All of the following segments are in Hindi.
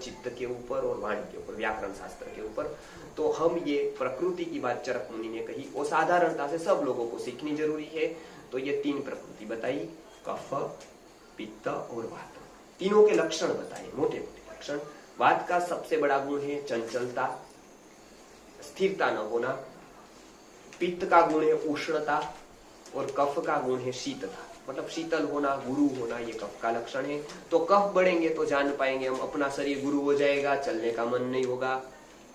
चित्त के ऊपर और वाणी के ऊपर, व्याकरण शास्त्र के ऊपर। तो हम ये प्रकृति की बात चरक मुनि ने कही, वो साधारणता से सब लोगों को सीखनी जरूरी है। तो ये तीन प्रकृति बताई, कफ, पित्त और वात। तीनों के लक्षण बताए, मोटे मोटे लक्षण। वात का सबसे बड़ा गुण है चंचलता, स्थिरता न होना। पित्त का गुण है उष्णता और कफ का गुण है शीतलता, मतलब शीतल होना, गुरु होना, ये कफ का लक्षण है। तो कफ बढ़ेंगे तो जान पाएंगे हम, अपना शरीर गुरु हो जाएगा, चलने का मन नहीं होगा,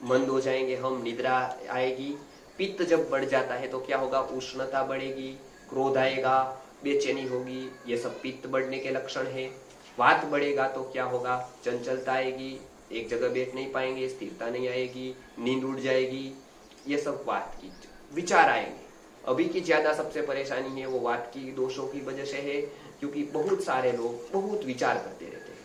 मंद हो जाएंगे हम, निद्रा आएगी। पित्त जब बढ़ जाता है तो क्या होगा, उष्णता बढ़ेगी, क्रोध आएगा, बेचैनी होगी, ये सब पित्त बढ़ने के लक्षण है। वात बढ़ेगा तो क्या होगा, चंचलता आएगी, एक जगह बैठ नहीं पाएंगे, स्थिरता नहीं आएगी, नींद उड़ जाएगी, ये सब वात की विचार आएंगे। अभी की ज्यादा सबसे परेशानी है वो वात की दोषों की वजह से है, क्योंकि बहुत सारे लोग बहुत विचार करते रहते हैं,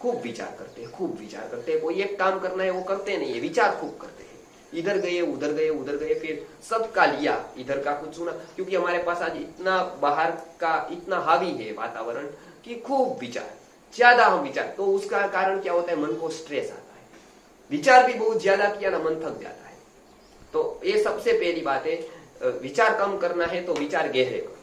खूब विचार करते हैं, खूब विचार करते हैं। कोई एक काम करना है वो करते नहीं है, विचार खूब करते हैं, इधर गए उधर गए उधर गए, फिर सबका लिया, इधर का कुछ सुना। क्योंकि हमारे पास आज इतना बाहर का इतना हावी है वातावरण कि खूब विचार, ज्यादा हम विचार, तो उसका कारण क्या होता है, मन को स्ट्रेस आता है। विचार भी बहुत ज्यादा किया ना, मन थक जाता है। तो ये सबसे पहली बात है, विचार कम करना है तो विचार गहरे करो।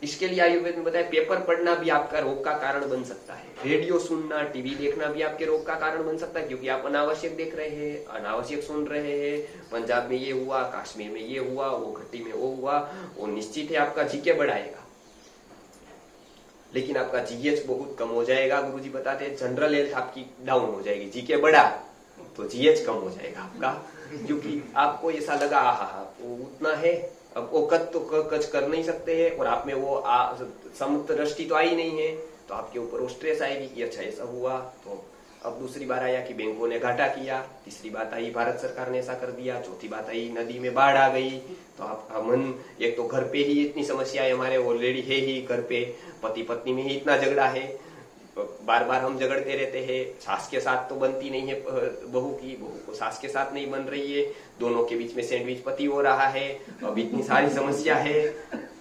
इसके लिए आयुर्वेद में बताया, पेपर पढ़ना भी आपका रोग का कारण बन सकता है, रेडियो सुनना, टीवी देखना भी आपके रोग का कारण बन सकता है, क्योंकि आप अनावश्यक देख रहे हैं, अनावश्यक सुन रहे हैं। पंजाब में ये हुआ, कश्मीर में ये हुआ, वो घट्टी में वो हुआ, वो निश्चित है आपका जीके बढ़ाएगा, लेकिन आपका जीएच बहुत कम हो जाएगा। गुरुजी बताते हैं जनरल हेल्थ आपकी डाउन हो जाएगी, जीके बढ़ा तो जीएच कम हो जाएगा आपका, क्योंकि आपको ऐसा लगा वो उतना है, अब वो कच कर नहीं सकते हैं, और आप में वो समुद्र दृष्टि तो आई नहीं है, तो आपके ऊपर वो स्ट्रेस आएगी कि अच्छा ऐसा हुआ। तो अब दूसरी बार आया कि बैंकों ने घाटा किया, तीसरी बात आई भारत सरकार ने ऐसा कर दिया, चौथी बात आई नदी में बाढ़ आ गई। तो आपका मन, एक तो घर पे ही इतनी समस्याएं हमारे ऑलरेडी है ही, घर पे पति पत्नी में ही इतना झगड़ा है, बार बार हम झगड़ते रहते हैं, सास के साथ तो बनती नहीं है बहू की, बहू को सास के साथ नहीं बन रही है, दोनों के बीच में सैंडविच पति हो रहा है, अब इतनी सारी समस्या है।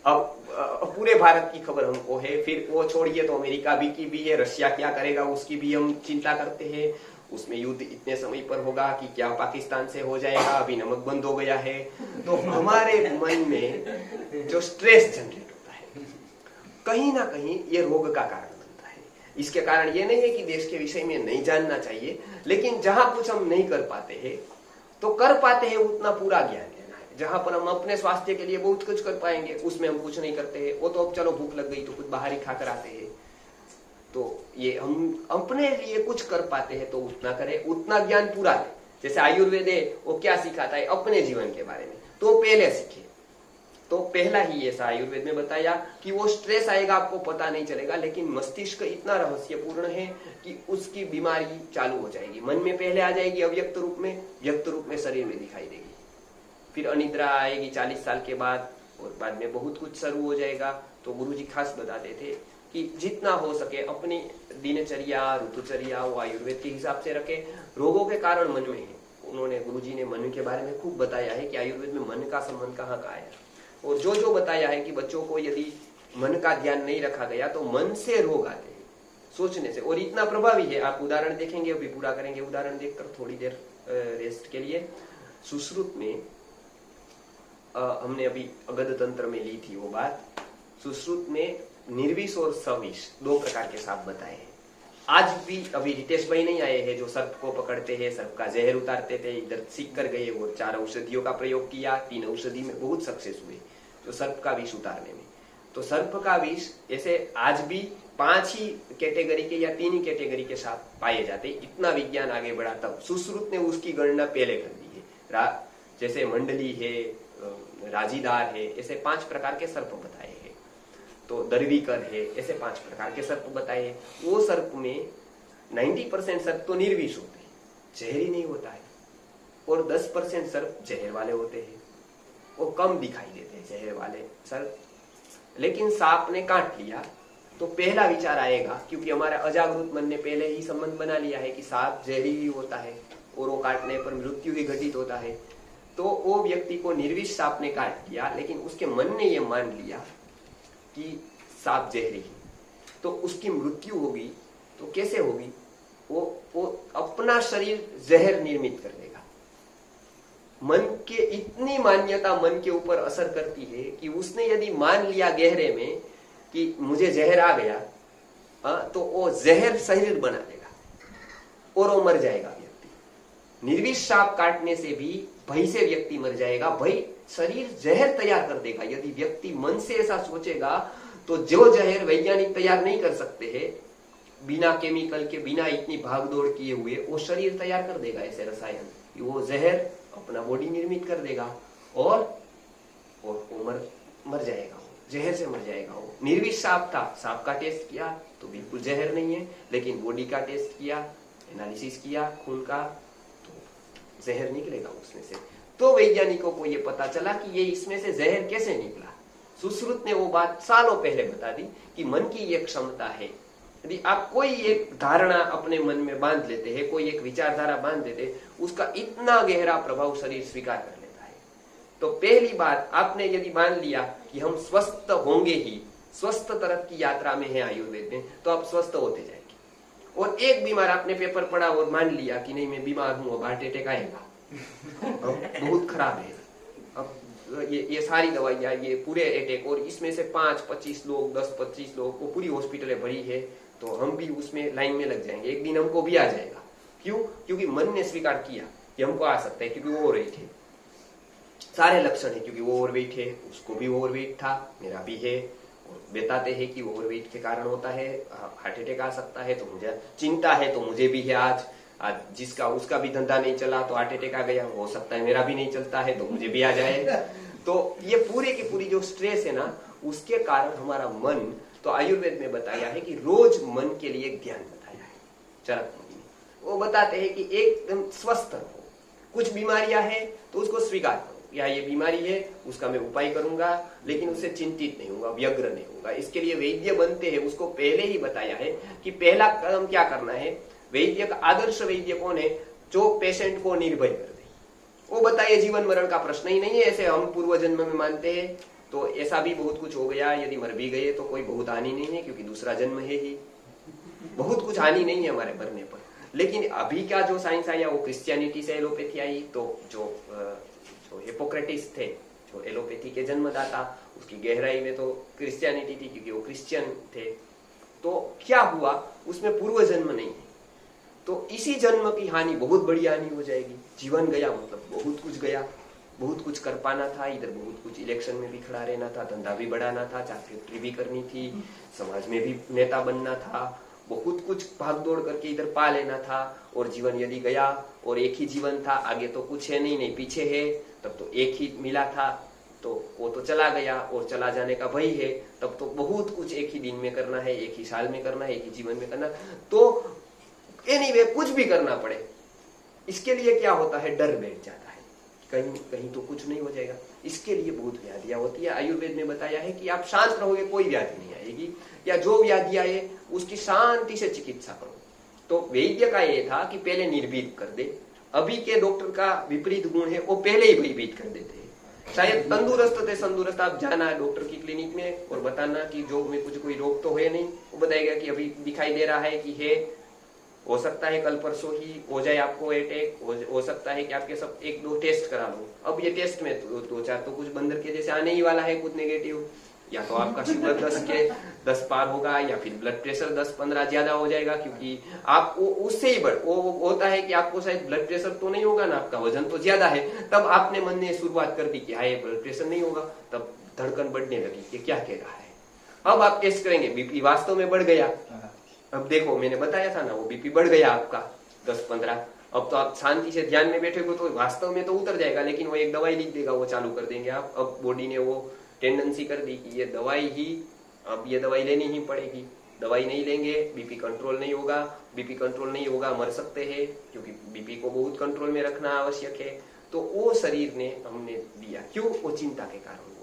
अब पूरे भारत की खबर हमको है, फिर वो छोड़िए तो अमेरिका भी की भी है, रशिया क्या करेगा उसकी भी हम चिंता करते हैं, उसमें युद्ध इतने समय पर होगा कि क्या पाकिस्तान से हो जाएगा, अभी नमक बंद हो गया है। तो हमारे मन में जो स्ट्रेस जनरेट होता है, कहीं ना कहीं ये रोग का कारण बनता है। इसके कारण ये नहीं है कि देश के विषय में नहीं जानना चाहिए, लेकिन जहां कुछ हम नहीं कर पाते हैं तो कर पाते हैं उतना पूरा ज्ञान लेना है। जहां पर हम अपने स्वास्थ्य के लिए बहुत कुछ कर पाएंगे उसमें हम कुछ नहीं करते हैं, वो तो अब चलो भूख लग गई तो कुछ बाहर ही खा कर आते हैं। तो ये हम अपने लिए कुछ कर पाते हैं तो उतना करें, उतना ज्ञान पूरा लें। जैसे आयुर्वेद है वो क्या सिखाता है, अपने जीवन के बारे में तो पहले सीखे। तो पहला ही ऐसा आयुर्वेद में बताया कि वो स्ट्रेस आएगा आपको पता नहीं चलेगा, लेकिन मस्तिष्क इतना रहस्यपूर्ण है कि उसकी बीमारी चालू हो जाएगी, मन में पहले आ जाएगी अव्यक्त रूप में, व्यक्त रूप में शरीर में दिखाई देगी, फिर अनिद्रा आएगी 40 साल के बाद, और बाद में बहुत कुछ शुरू हो जाएगा। तो गुरुजी खास बताते थे कि जितना हो सके अपनी दिनचर्या, ऋतुचर्या वो आयुर्वेद के हिसाब से रखे। रोगों के कारण मन में है, उन्होंने गुरुजी ने मन के बारे में खूब बताया है कि आयुर्वेद में मन का संबंध कहाँ का है, और जो बताया है कि बच्चों को यदि मन का ध्यान नहीं रखा गया तो मन से रोग आते हैं, सोचने से, और इतना प्रभावी है। आप उदाहरण देखेंगे, अभी पूरा करेंगे उदाहरण देखकर थोड़ी देर रेस्ट के लिए। सुश्रुत में हमने अभी अगध तंत्र में ली थी वो बात। सुश्रुत में निर्विष और सविष 2 प्रकार के सांप बताए हैं। आज भी अभी रितेश भाई नहीं आए हैं जो सर्प को पकड़ते हैं, सर्प का जहर उतारते थे, इधर सीख कर गए, वो 4 औषधियों का प्रयोग किया, 3 औषधि में बहुत सक्सेस हुए जो सर्प का विष उतारने में। तो सर्प का विष ऐसे आज भी 5 ही कैटेगरी के या 3 ही कैटेगरी के सांप पाए जाते, इतना विज्ञान आगे बढ़ा। तब सुश्रुत ने उसकी गणना पहले कर दी है, जैसे मंडली है, राजीदार है, ऐसे 5 प्रकार के सर्प बताए हैं। तो दरवीकर है, ऐसे 5 प्रकार के सर्प बताए हैं। वो सर्प में 90% सर्प तो निर्विष होते हैं, जहरी नहीं होता है, और 10% सर्प जहर वाले होते हैं, वो कम दिखाई देते हैं जहर वाले सर्प। लेकिन सांप ने काट लिया तो पहला विचार आएगा, क्योंकि हमारा अजागरूक मन ने पहले ही संबंध बना लिया है कि सांप जहरी ही होता है और वो काटने पर मृत्यु ही घटित होता है। तो वो व्यक्ति को निर्विष सांप ने काट लिया, लेकिन उसके मन ने यह मान लिया कि सांप जहरी है, तो उसकी मृत्यु होगी। तो कैसे होगी, वो अपना शरीर जहर निर्मित कर देगा। मन के इतनी मान्यता मन के ऊपर असर करती है कि उसने यदि मान लिया गहरे में कि मुझे जहर आ गया, तो वो जहर शरीर बना देगा और वो मर जाएगा व्यक्ति। निर्विष सांप काटने से भी भय से व्यक्ति मर जाएगा। भय शरीर जहर तैयार कर देगा। यदि व्यक्ति मन से ऐसा सोचेगा तो जो जहर वैज्ञानिक तैयार नहीं कर सकते हैं, बिना केमिकल के, बिना इतनी भागदौड़ किए हुए, वो शरीर तैयार कर देगा ऐसे रसायन कि वो जहर अपना बॉडी निर्मित कर देगा और वो मर जाएगा। वो जहर से मर जाएगा। वो निर्विष सांप था, सांप का टेस्ट किया तो बिल्कुल जहर नहीं है, लेकिन बॉडी का टेस्ट किया, एनालिसिस किया खून का, तो जहर निकलेगा उसमें से। तो वैज्ञानिकों को ये पता चला कि ये इसमें से जहर कैसे निकला। सुश्रुत ने वो बात सालों पहले बता दी कि मन की ये क्षमता है। यदि आप कोई एक धारणा अपने मन में बांध लेते हैं, कोई एक विचारधारा बांध देते हैं, उसका इतना गहरा प्रभाव शरीर स्वीकार कर लेता है। तो पहली बात, आपने यदि मान लिया कि हम स्वस्थ होंगे ही, स्वस्थ तरफ की यात्रा में है आयुर्वेद में, तो आप स्वस्थ होते जाएंगे। और एक बीमार, आपने पेपर पढ़ा और मान लिया कि नहीं मैं बीमार हूं, अब हार्ट अटैक आएगा, बहुत खराब है, अब ये सारी दवाइयां, ये पूरे अटैक, और इसमें से 5-25 लोग, 10-25 लोग को पूरी हॉस्पिटलें भरी है, तो हम भी उसमें लाइन में लग जाएंगे, एक दिन हमको भी आ जाएगा। क्यों? क्योंकि मन ने स्वीकार किया कि हमको आ सकता है, क्योंकि वो ओवरवेट है, सारे लक्षण है, क्योंकि वो ओवरवेट है, उसको भी ओवरवेट था, मेरा भी है, और बताते हैं कि ओवरवेट के कारण होता है हार्ट अटैक आ सकता है, तो मुझे चिंता है, तो मुझे भी है। आज जिसका उसका भी धंधा नहीं चला तो हार्ट अटैक आ गया, हो सकता है मेरा भी नहीं चलता है तो मुझे भी आ जाए। तो ये पूरे की पूरी जो स्ट्रेस है ना, उसके कारण हमारा मन, तो आयुर्वेद में बताया है कि रोज मन के लिए एक ध्यान बताया है चरक मुनि ने। वो बताते हैं कि एकदम स्वस्थ रहो, कुछ बीमारियां हैं तो उसको स्वीकार करो, या ये बीमारी है उसका मैं उपाय करूंगा, लेकिन उससे चिंतित नहीं होगा, व्यग्र नहीं होगा। इसके लिए वैद्य बनते हैं, उसको पहले ही बताया है कि पहला कदम क्या करना है। वैद्य का आदर्श वैद्य कौन है? जो पेशेंट को निर्भय कर दे। वो बताइए जीवन मरण का प्रश्न ही नहीं है, ऐसे हम पूर्व जन्म में मानते हैं तो ऐसा भी बहुत कुछ हो गया, यदि मर भी गए तो कोई बहुत हानि नहीं है, क्योंकि दूसरा जन्म है ही, बहुत कुछ हानि नहीं है हमारे मरने पर। लेकिन अभी का जो साइंस आया वो क्रिश्चियनिटी से एलोपैथी आई, तो जो हिपोक्रेटिस थे, जो एलोपैथी के जन्मदाता, उसकी गहराई में तो क्रिश्चियनिटी थी, क्योंकि वो क्रिश्चियन थे। तो क्या हुआ, उसमें पूर्व जन्म नहीं है, तो इसी जन्म की हानि बहुत बड़ी हानि हो जाएगी। जीवन गया मतलब बहुत कुछ गया, बहुत कुछ कर पाना था, इधर बहुत कुछ इलेक्शन में भी खड़ा रहना था, धंधा भी बढ़ाना था, फैक्ट्री भी करनी थी, समाज में भी नेता बनना था, बहुत कुछ भागदौड़ करके इधर पा लेना था। और जीवन यदि गया और एक ही जीवन था, आगे तो कुछ है नहीं पीछे है, तब तो एक ही मिला था, तो वो तो चला गया और चला जाने का भय है, तब तो बहुत कुछ एक ही दिन में करना है, एक ही साल में करना है, एक ही जीवन में करना, तो एनीवे कुछ भी करना पड़े, इसके लिए क्या होता है, डर बैठ जाता है, कहीं कहीं तो कुछ नहीं हो जाएगा। इसके लिए बहुत व्याधियां होती है। आयुर्वेद ने बताया है कि आप शांत रहोगे कोई व्याधि नहीं आएगी, या जो व्याधि आए उसकी शांति से चिकित्सा करो। तो वैद्य का ये था कि पहले निर्भीत कर दे। अभी के डॉक्टर का विपरीत गुण है, वो पहले ही भयभीत कर देते हैं। शायद तंदुरुस्त थे संदुरुस्त, आप जाना डॉक्टर की क्लिनिक में और बताना कि जो में कुछ कोई रोग तो है नहीं, वो बताएगा कि अभी दिखाई दे रहा है कि है, हो सकता है कल परसों ही हो जाए आपको अटैक, हो सकता है कि आपके सब 1-2 टेस्ट करा लो। अब ये टेस्ट में 2-4 तो कुछ बंदर के जैसे आने ही वाला है, कुछ नेगेटिव, या तो आपका शुगर 10 पार होगा, या फिर ब्लड प्रेशर 10-15 ज्यादा हो जाएगा, क्योंकि आप उससे ही वो होता है कि आपको शायद ब्लड प्रेशर तो नहीं होगा ना, आपका वजन तो ज्यादा है, तब आपने मन ने शुरुआत कर दी कि हाँ ये ब्लड प्रेशर नहीं होगा, तब धड़कन बढ़ने लगी कि क्या कह रहा है। अब आप टेस्ट करेंगे, बीपी वास्तव में बढ़ गया, अब देखो मैंने बताया था ना, वो बीपी बढ़ गया आपका 10-15, अब तो आप शांति से ध्यान में बैठे हो तो वास्तव में तो उतर जाएगा, लेकिन वो एक दवाई लिख देगा, वो चालू कर देंगे आप। अब बॉडी ने वो टेंडेंसी कर दी कि ये दवाई ही, अब ये दवाई लेनी ही पड़ेगी, दवाई नहीं लेंगे बीपी कंट्रोल नहीं होगा, बीपी कंट्रोल नहीं होगा मर सकते हैं, क्योंकि बीपी को बहुत कंट्रोल में रखना आवश्यक है। तो वो शरीर ने हमने दिया, क्यों? वो चिंता के कारण हुआ।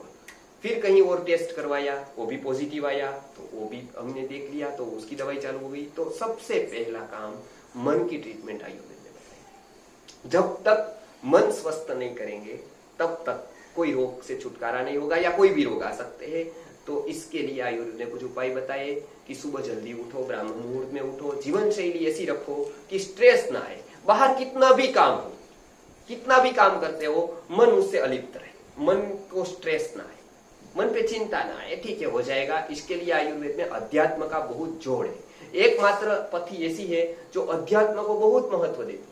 फिर कहीं और टेस्ट करवाया, वो भी पॉजिटिव आया, तो वो भी हमने देख लिया, तो उसकी दवाई चालू हो गई। तो सबसे पहला काम मन की ट्रीटमेंट आयुर्वेद ने बताई। जब तक मन स्वस्थ नहीं करेंगे तब तक कोई रोग से छुटकारा नहीं होगा, या कोई भी रोग आ सकते हैं। तो इसके लिए आयुर्वेद ने कुछ उपाय बताए कि सुबह जल्दी उठो, ब्राह्मण मुहूर्त में उठो, जीवन शैली ऐसी रखो कि स्ट्रेस ना आए, बाहर कितना भी काम हो, कितना भी काम करते हो, मन उससे अलिप्त रहे, मन को स्ट्रेस ना आए, मन पे चिंता ना आए, ठीक है हो जाएगा। इसके लिए आयुर्वेद में अध्यात्म का बहुत जोड़ है। एकमात्र पथी ऐसी है जो अध्यात्म को बहुत महत्व देती है।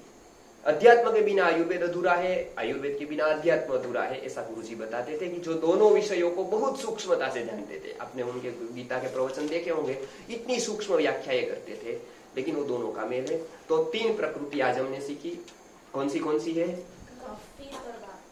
अध्यात्म के बिना आयुर्वेद अधूरा है, आयुर्वेद के बिना अध्यात्म अधूरा है, ऐसा गुरुजी बताते थे कि जो दोनों विषयों को बहुत सूक्ष्मता से जानते थे। आपने उनके गीता के प्रवचन देखे होंगे, इतनी सूक्ष्म व्याख्याएं करते थे, लेकिन वो दोनों का मेल है। तो 3 प्रकृति आज हमने सीखी, कौन सी है?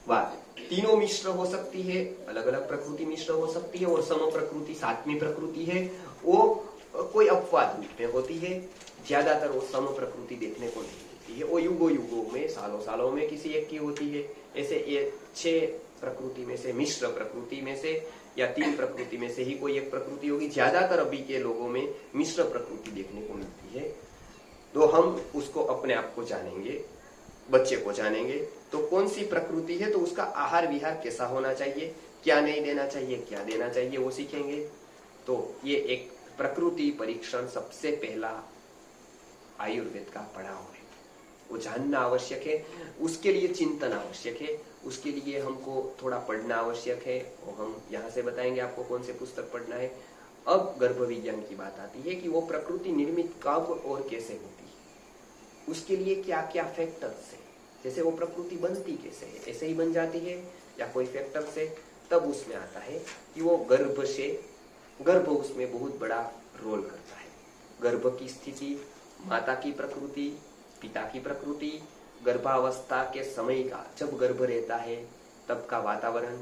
वाह, तीनों मिश्र हो सकती है, अलग अलग प्रकृति मिश्र हो सकती है, और सम प्रकृति 7वीं प्रकृति है, वो कोई अपवाद रूप में होती है। ज्यादातर वो सम प्रकृति देखने को नहीं मिलती है, वो युगों में, सालों में किसी एक की होती है। ऐसे ये 6 प्रकृति में से, मिश्र प्रकृति में से या 3 प्रकृति में से ही कोई एक प्रकृति होगी। ज्यादातर अभी के लोगों में मिश्र प्रकृति देखने को मिलती है। तो हम उसको अपने आप को जानेंगे, बच्चे को जानेंगे तो कौन सी प्रकृति है, तो उसका आहार विहार कैसा होना चाहिए, क्या नहीं देना चाहिए, क्या देना चाहिए, वो सीखेंगे। तो ये एक प्रकृति परीक्षण सबसे पहला आयुर्वेद का पड़ाव है, वो जानना आवश्यक है। उसके लिए चिंतन आवश्यक है, उसके लिए हमको थोड़ा पढ़ना आवश्यक है, और हम यहाँ से बताएंगे आपको कौन से पुस्तक पढ़ना है। अब गर्भ विज्ञान की बात आती है कि वो प्रकृति निर्मित कब और कैसे होती है, उसके लिए क्या क्या फैक्टर्स है, जैसे वो प्रकृति बनती कैसे है, ऐसे ही बन जाती है या कोई फैक्टर से, तब उसमें आता है कि वो गर्भ उसमें बहुत बड़ा रोल करता है। गर्भ की स्थिति, माता की प्रकृति, पिता की प्रकृति, गर्भावस्था के समय का, जब गर्भ रहता है तब का वातावरण,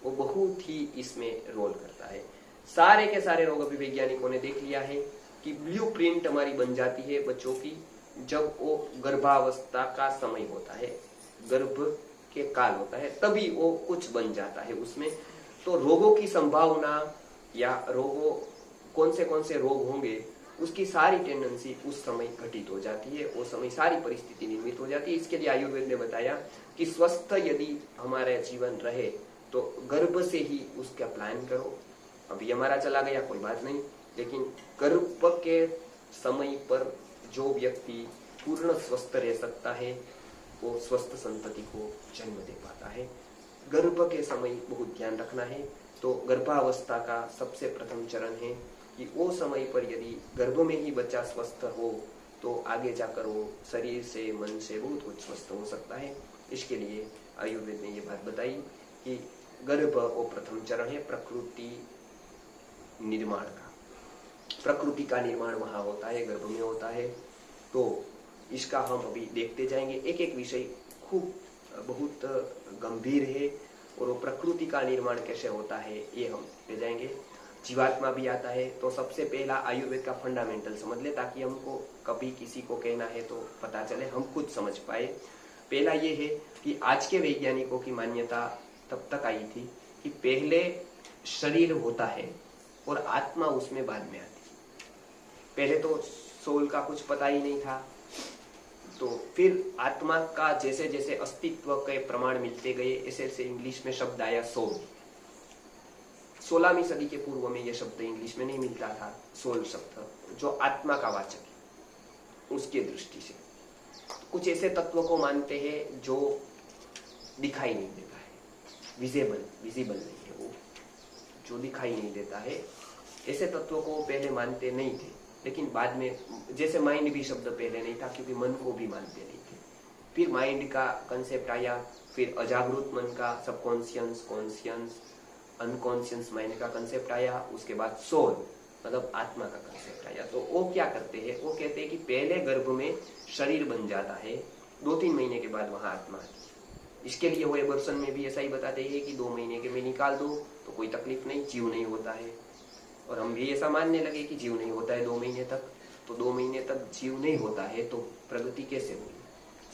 वो बहुत ही इसमें रोल करता है। सारे के सारे रोग अभी वैज्ञानिकों ने देख लिया है कि ब्लूप्रिंट हमारी बन जाती है बच्चों की जब वो गर्भावस्था का समय होता है, गर्भ के काल होता है, तभी वो कुछ बन जाता है उसमें। तो रोगों की संभावना या रोगों कौन से रोग होंगे, उसकी सारी टेंडेंसी उस समय घटित हो जाती है, वो समय सारी परिस्थिति निर्मित हो जाती है। इसके लिए आयुर्वेद ने बताया कि स्वस्थ यदि हमारा जीवन रहे तो गर्भ से ही उसका प्लान करो। अभी हमारा चला गया कोई बात नहीं, लेकिन गर्भ के समय पर जो व्यक्ति पूर्ण स्वस्थ रह सकता है वो स्वस्थ संतति को जन्म दे पाता है। गर्भ के समय बहुत ध्यान रखना है। तो गर्भावस्था का सबसे प्रथम चरण है कि वो समय पर यदि गर्भ में ही बच्चा स्वस्थ हो तो आगे जाकर वो शरीर से, मन से बहुत कुछ स्वस्थ हो सकता है। इसके लिए आयुर्वेद ने ये बात बताई कि गर्भ वो प्रथम चरण है प्रकृति निर्माण का। प्रकृति का निर्माण वहां होता है, गर्भ में होता है। तो इसका हम अभी देखते जाएंगे, एक एक विषय खूब बहुत गंभीर है, और वो प्रकृति का निर्माण कैसे होता है ये हम ले जाएंगे। जीवात्मा भी आता है। तो सबसे पहला आयुर्वेद का फंडामेंटल समझ ले, ताकि हमको कभी किसी को कहना है तो पता चले, हम खुद समझ पाए। पहला ये है कि आज के वैज्ञानिकों की मान्यता तब तक आई थी कि पहले शरीर होता है और आत्मा उसमें बाद में आती है। पहले तो सोल का कुछ पता ही नहीं था, तो फिर आत्मा का जैसे जैसे अस्तित्व के प्रमाण मिलते गए, ऐसे ऐसे इंग्लिश में शब्द आया सोल। 16वीं सदी के पूर्व में यह शब्द इंग्लिश में नहीं मिलता था, सोल शब्द जो आत्मा का वाचक है। उसके दृष्टि से कुछ ऐसे तत्व को मानते हैं जो दिखाई नहीं देता है, विजिबल नहीं है, वो जो दिखाई नहीं देता है, ऐसे तत्वों को पहले मानते नहीं थे। लेकिन बाद में, जैसे माइंड भी शब्द पहले नहीं था क्योंकि मन को भी मानते नहीं थे, फिर माइंड का कंसेप्ट आया, फिर अजागृत मन का, सबकॉन्शियस, कॉन्शियस, अनकॉन्शियस माइंड का कंसेप्ट आया, उसके बाद सोल मतलब आत्मा का कंसेप्ट आया। तो वो क्या करते हैं, वो कहते हैं कि पहले गर्भ में शरीर बन जाता है, 2-3 महीने के बाद वहां आत्मा आती है। इसके लिए वो एबर्सन में भी ऐसा ही बताते हैं कि 2 महीने के में निकाल दो तो कोई तकलीफ नहीं, जीव नहीं होता है। और हम भी ऐसा मानने लगे कि जीव नहीं होता है 2 महीने तक, तो 2 महीने तक जीव नहीं होता है तो प्रगति कैसे हुई।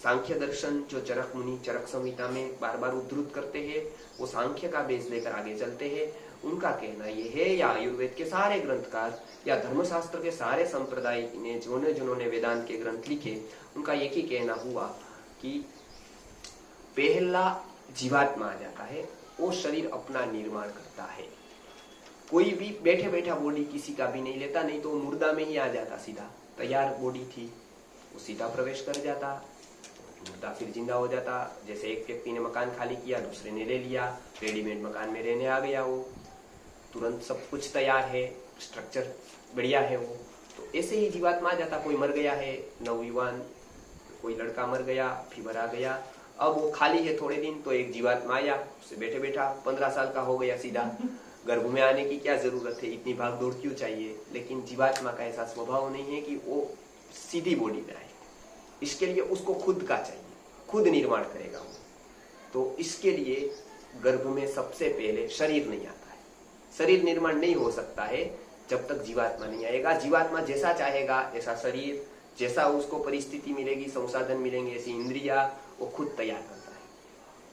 सांख्य दर्शन जो चरक मुनि चरक संहिता में बार बार उद्धृत करते हैं, वो सांख्य का बेस लेकर आगे चलते हैं। उनका कहना ये है, या आयुर्वेद के सारे ग्रंथकार या धर्मशास्त्र के सारे संप्रदाय ने जिन्होंने वेदांत के ग्रंथ लिखे, उनका एक ही कहना हुआ कि पहला जीवात्मा आ जाता है, वो शरीर अपना निर्माण करता है। कोई भी बैठे बैठा बॉडी किसी का भी नहीं लेता, नहीं तो मुर्दा में ही आ जाता सीधा। तैयार बॉडी थी, वो सीधा प्रवेश कर जाता, मुर्दा फिर जिंदा हो जाता। जैसे एक व्यक्ति ने मकान खाली किया, दूसरे ने ले लिया, रेडीमेड मकान में रहने आ गया, वो तुरंत सब कुछ तैयार है, स्ट्रक्चर बढ़िया है वो। तो ऐसे ही जीवात्मा आ जाता। कोई मर गया है नवयुवान, कोई लड़का मर गया, फीवर आ गया, अब वो खाली है थोड़े दिन, तो एक जीवात्मा आया, उससे बैठे बैठा 15 साल का हो गया सीधा। गर्भ में आने की क्या जरूरत है, इतनी भाग दौड़ क्यों चाहिए? लेकिन जीवात्मा का ऐसा स्वभाव नहीं है कि वो सीधी बॉडी में आए, इसके लिए उसको खुद का चाहिए, खुद निर्माण करेगा वो। तो इसके लिए गर्भ में सबसे पहले शरीर नहीं आता है। शरीर निर्माण नहीं हो सकता है जब तक जीवात्मा नहीं आएगा। जीवात्मा जैसा चाहेगा ऐसा शरीर, जैसा उसको परिस्थिति मिलेगी, संसाधन मिलेंगे, ऐसी इंद्रिया, वो खुद तैयार करता है।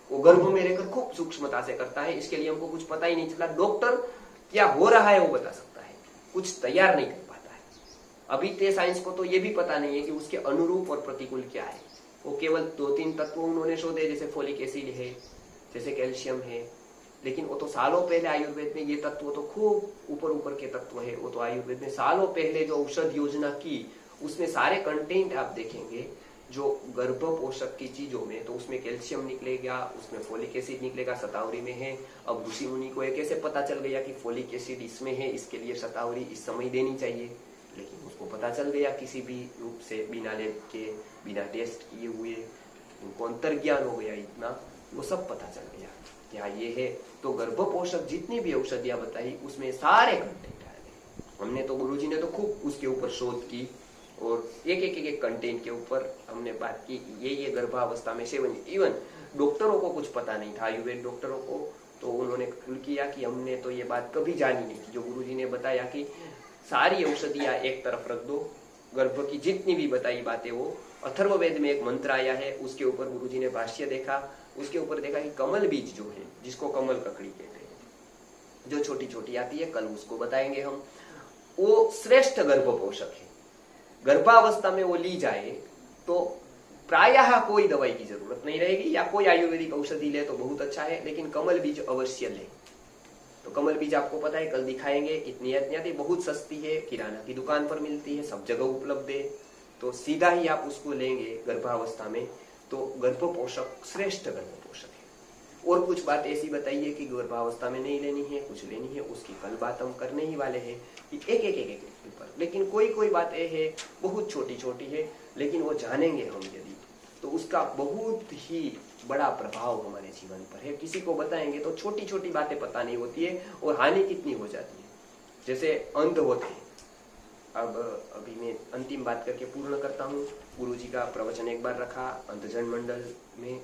वो गर्भ में रहकर खूब सूक्ष्मता से करता है, इसके लिए हमको कुछ पता ही नहीं चला। डॉक्टर क्या हो रहा है वो बता सकता है, कुछ तैयार नहीं कर पाता है। अभी ते साइंस को तो ये भी पता नहीं है कि उसके अनुरूप और प्रतिकूल क्या है। वो केवल 2-3 तत्व उन्होंने शोधे, जैसे फोलिक एसिड है, जैसे कैल्शियम है, लेकिन वो तो सालों पहले आयुर्वेद में ये तत्व तो खूब ऊपर ऊपर के तत्व है। वो तो आयुर्वेद में सालों पहले जो औषध योजना की, उसमें सारे कंटेंट आप देखेंगे जो गर्भ पोषक की चीजों में, तो उसमें कैल्शियम निकलेगा, उसमें फोलिक एसिड निकलेगा, शतावरी में है। अब ऋषि मुनि को एक कैसे पता चल गया कि फोलिक एसिड इसमें है, इसके लिए शतावरी इस समय देनी चाहिए? लेकिन उसको पता चल गया किसी भी रूप से, बिना लैब के, बिना टेस्ट किए हुए, उनको अंतर्ज्ञान हो गया इतना, वो सब पता चल गया क्या ये है। तो गर्भ पोषक जितनी भी औषधियां बताई उसमें सारे कंटेंट आ गए। हमने तो, गुरुजी ने तो खूब उसके ऊपर शोध की और एक कंटेंट के ऊपर हमने बात की। ये गर्भावस्था में सेवन, इवन डॉक्टरों को कुछ पता नहीं था, आयुर्वेद डॉक्टरों को, तो उन्होंने खुल किया कि हमने तो ये बात कभी जानी नहीं थी। जो गुरुजी ने बताया कि सारी औषधियां एक तरफ रख दो, गर्भ की जितनी भी बताई बातें, वो अथर्ववेद में एक मंत्र आया है, उसके ऊपर गुरुजी ने भाष्य देखा, उसके ऊपर देखा कि कमल बीज जो है, जिसको कमल ककड़ी कहते हैं, जो छोटी छोटी आती है, कल उसको बताएंगे हम, वो श्रेष्ठ गर्भ पोषक है। गर्भावस्था में वो ली जाए तो प्रायः कोई दवाई की जरूरत नहीं रहेगी, या कोई आयुर्वेदिक औषधि ले तो बहुत अच्छा है, लेकिन कमल बीज अवश्य ले। तो कमल बीज आपको पता है, कल दिखाएंगे, इतनी बहुत सस्ती है, किराना की दुकान पर मिलती है, सब जगह उपलब्ध है। तो सीधा ही आप उसको लेंगे गर्भावस्था में, तो गर्भ पोषक श्रेष्ठ गर्भ पोषक है। और कुछ बात ऐसी बताइए कि गर्भावस्था में नहीं लेनी है, कुछ लेनी है, उसकी कल बात हम करने ही वाले हैं, एक पर। लेकिन कोई बातें है बहुत छोटी छोटी है, लेकिन वो जानेंगे हम यदि, तो उसका बहुत ही बड़ा प्रभाव हमारे जीवन पर है। किसी को बताएंगे तो छोटी छोटी बातें पता नहीं होती है और हानि कितनी हो जाती है। जैसे अंध होते हैं, अब अभी मैं अंतिम बात करके पूर्ण करता हूँ। गुरुजी का प्रवचन एक बार रखा अंधजन मंडल में,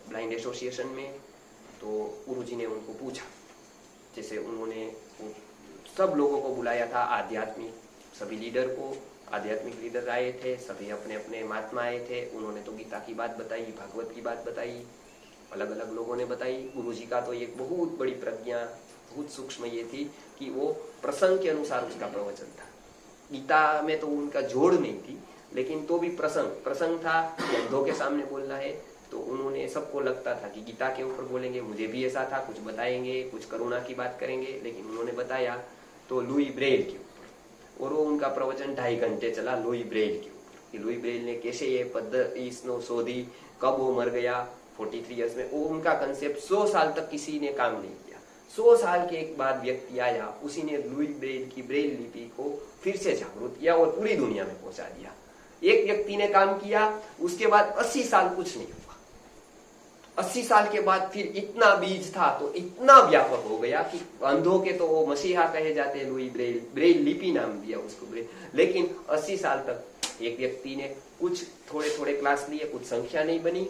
ब्लाइंड एसोसिएशन में, तो गुरुजी ने उनको पूछा, जैसे उन्होंने सब लोगों को बुलाया था, आध्यात्मिक सभी लीडर को, आध्यात्मिक लीडर आए थे, सभी अपने अपने महात्मा आए थे। उन्होंने तो गीता की बात बताई, भागवत की बात बताई, अलग अलग लोगों ने बताई। गुरुजी का तो एक बहुत बड़ी प्रज्ञा, बहुत सूक्ष्म ये थी कि वो प्रसंग के अनुसार उसका प्रवचन था। गीता में तो उनका जोड़ नहीं थी, लेकिन तो भी प्रसंग था, अंधों के सामने बोलना है, तो उन्होंने, सबको लगता था कि गीता के ऊपर बोलेंगे, मुझे भी ऐसा था, कुछ बताएंगे, कुछ करुणा की बात करेंगे, लेकिन उन्होंने बताया तो लुई ब्रेल के ऊपर, और वो उनका प्रवचन 2.5 घंटे चला लुई ब्रेल के ऊपर, कि लुई ब्रेल ने कैसे ये पद्धति शोधी, कब वो मर गया 43 ईयर्स में। वो उनका कंसेप्ट 100 साल तक किसी ने काम नहीं किया। 100 साल के एक बाद व्यक्ति आया, उसी ने लुई ब्रेल की ब्रेल लिपि को फिर से जागरूक किया और पूरी दुनिया में पहुंचा दिया। एक व्यक्ति ने काम किया, उसके बाद 80 साल कुछ नहीं हुआ। 80 साल के बाद फिर इतना बीज था तो इतना व्यापक हो गया कि अंधों के तो वो मसीहा कहे जाते हैं। लुई ब्रेल, ब्रेल लिपि नाम दिया उसको ब्रेल। लेकिन 80 साल तक एक व्यक्ति ने कुछ थोड़े क्लास लिए, कुछ संख्या नहीं बनी,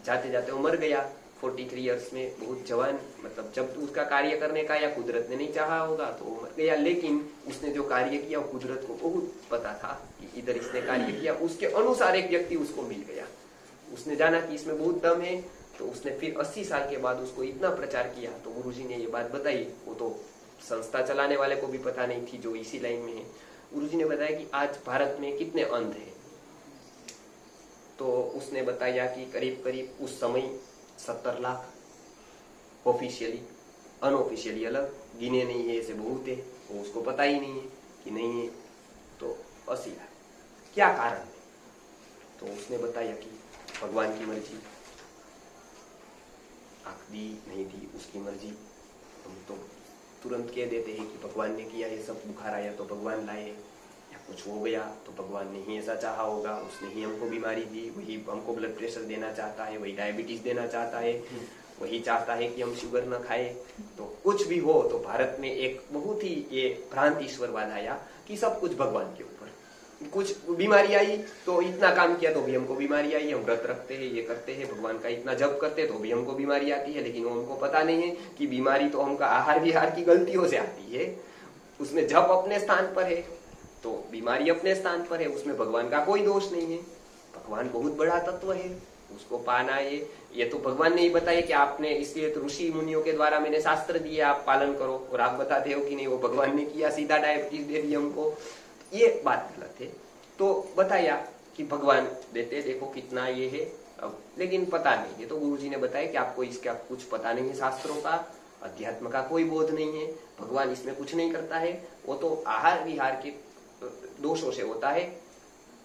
जाते जाते वो मर गया 43 ईयर्स में, बहुत जवान, मतलब जब उसका कार्य करने का या कुदरत ने नहीं चाहा होगा तो वो मर गया। लेकिन उसने जो कार्य किया वो कुदरत को बहुत पता था कि इधर इसने कार्य किया, उसके अनुसार एक व्यक्ति उसको मिल गया। उसने जाना कि इसमें बहुत दम है, तो उसने फिर 80 साल के बाद उसको इतना प्रचार किया। तो गुरुजी ने ये बात बताई, वो तो संस्था चलाने वाले को भी पता नहीं थी जो इसी लाइन में है। गुरुजी ने बताया कि आज भारत में कितने अंध हैं, तो उसने बताया कि करीब करीब उस समय 70 लाख ऑफिशियली, अनऑफिशियली अलग, गिने नहीं है ऐसे बहुत है, वो उसको पता ही नहीं है कि नहीं है। तो 80 लाख क्या कारण है? तो उसने बताया कि भगवान की मर्जी, आंख दी नहीं दी उसकी मर्जी। हम तो तुरंत कह देते हैं कि भगवान ने किया, ये सब बुखार आया तो भगवान लाए, या कुछ हो गया तो भगवान ने ही ऐसा चाहा होगा, उसने ही हमको बीमारी दी, वही हमको ब्लड प्रेशर देना चाहता है, वही डायबिटीज देना चाहता है, वही चाहता है कि हम शुगर न खाए। तो कुछ भी हो तो भारत में एक बहुत ही ये भ्रांत ईश्वरवाद आया कि सब कुछ भगवान के ऊपर। कुछ बीमारी आई तो इतना काम किया तो भी हमको बीमारी आई, हम व्रत रखते हैं, ये करते हैं, भगवान का इतना जप करते हैं तो भी हमको बीमारी आती है। लेकिन वो हमको पता नहीं है कि बीमारी तो हमका आहार विहार की गलतियों से आती है। उसमें जप अपने स्थान पर है तो बीमारी अपने स्थान पर है, उसमें भगवान का कोई दोष नहीं है। भगवान बहुत बड़ा तत्व है, उसको पाना ये तो भगवान ने ही बताया कि आपने, इसलिए तो ऋषि मुनियों के द्वारा मैंने शास्त्र दिए, आप पालन करो। और आप बताते हो कि नहीं, वो भगवान ने किया, सीधा डायबिटीज दे दी हमको, ये बात गलत है। तो बताया कि भगवान देते, देखो कितना ये है अब, लेकिन पता नहीं है। तो गुरुजी ने बताया कि आपको इसका कुछ पता नहीं है, शास्त्रों का, अध्यात्म का कोई बोध नहीं है, भगवान इसमें कुछ नहीं करता है, वो तो आहार विहार के दोषों से होता है।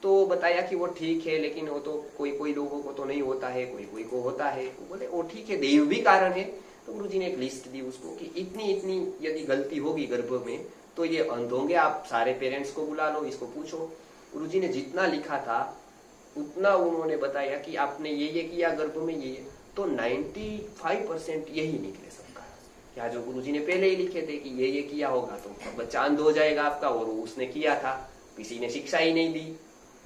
तो बताया कि वो ठीक है, लेकिन वो तो कोई कोई लोगों को तो नहीं होता है, कोई कोई को होता है। वो बोले वो ठीक है, देव भी कारण है। तो गुरुजी ने एक लिस्ट दी उसको कि इतनी इतनी यदि गलती होगी गर्भ में तो ये अंध होंगे, आप सारे पेरेंट्स को बुला लो, इसको पूछो। गुरुजी ने जितना लिखा था उतना उन्होंने बताया कि आपने ये किया गर्भ में, ये तो 95% यही निकले सबका। क्या जो गुरुजी ने पहले ही लिखे थे कि ये किया होगा तो बच्चा अंध हो जाएगा आपका, और उसने किया था, किसी ने शिक्षा ही नहीं दी,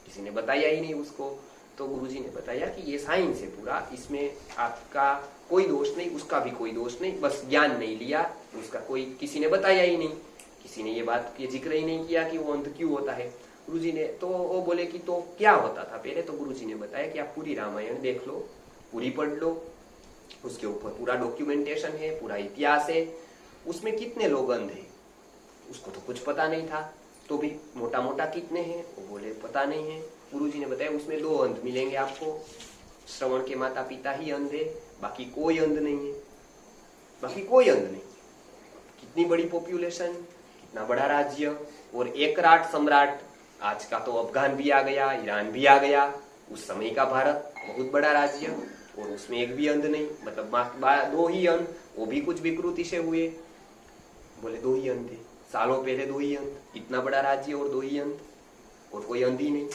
किसी ने बताया ही नहीं उसको। तो गुरुजी ने बताया कि ये साइंस है पूरा, इसमें आपका कोई दोष नहीं, उसका भी कोई दोष नहीं, बस ज्ञान नहीं लिया, उसका कोई किसी ने बताया ही नहीं, किसी ने ये बात की जिक्र ही नहीं किया कि वो अंध क्यों होता है। गुरुजी ने तो वो बोले कि तो क्या होता था पहले? तो गुरुजी ने बताया कि आप पूरी रामायण देख लो, पूरी पढ़ लो, उसके ऊपर पूरा डॉक्यूमेंटेशन है, पूरा इतिहास है, उसमें कितने लोग अंध हैं उसको तो कुछ पता नहीं था, तो भी मोटा मोटा कितने हैं वो बोले पता नहीं है। गुरुजी ने बताया उसमें 2 अंध मिलेंगे आपको, श्रवण के माता पिता ही अंध है, बाकी कोई अंध नहीं है, बाकी कोई अंध नहीं। कितनी बड़ी पॉपुलेशन, कितना बड़ा राज्य, और एक राट सम्राट, आज का तो अफगान भी आ गया, ईरान भी आ गया, उस समय का भारत बहुत बड़ा राज्य, और उसमें एक भी अंध नहीं, मतलब 2 ही अंध, वो भी कुछ विकृति से हुए, बोले 2 ही अंध थे, सालों पहले 2 ही अंध, इतना बड़ा राज्य और 2 ही अंध, और कोई अंध ही नहीं।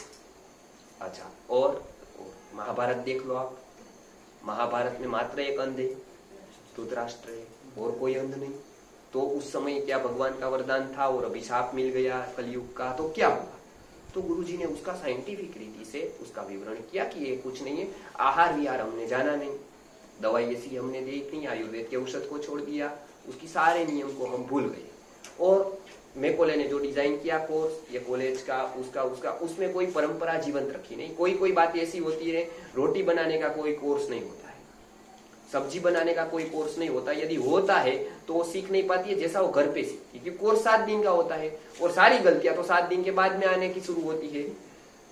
अच्छा, और महाभारत देख लो आप, महाभारत में मात्र एक अंध है, धृतराष्ट्र है, और कोई अंध नहीं। तो उस समय क्या भगवान का वरदान था और अभिशाप मिल गया कलयुग का, तो क्या हुआ? तो गुरुजी ने उसका साइंटिफिक रीति से उसका विवरण किया कि ये कुछ नहीं है, आहार विहार हमने जाना नहीं, दवाई ऐसी हमने दी नहीं, आयुर्वेद के औषध को छोड़ दिया, उसकी सारे नियम को हम भूल गए। और मैकोले ने जो डिजाइन किया कोर्स, ये कॉलेज का, उसका उसमें कोई परंपरा जीवंत रखी नहीं। कोई बात ऐसी होती है, रोटी बनाने का कोई कोर्स नहीं होता है, सब्जी बनाने का कोई कोर्स नहीं होता, यदि होता है तो वो सीख नहीं पाती है जैसा वो घर पे सीखती, क्योंकि कोर्स 7 दिन का होता है, और सारी गलतियां तो 7 दिन के बाद में आने की शुरू होती है।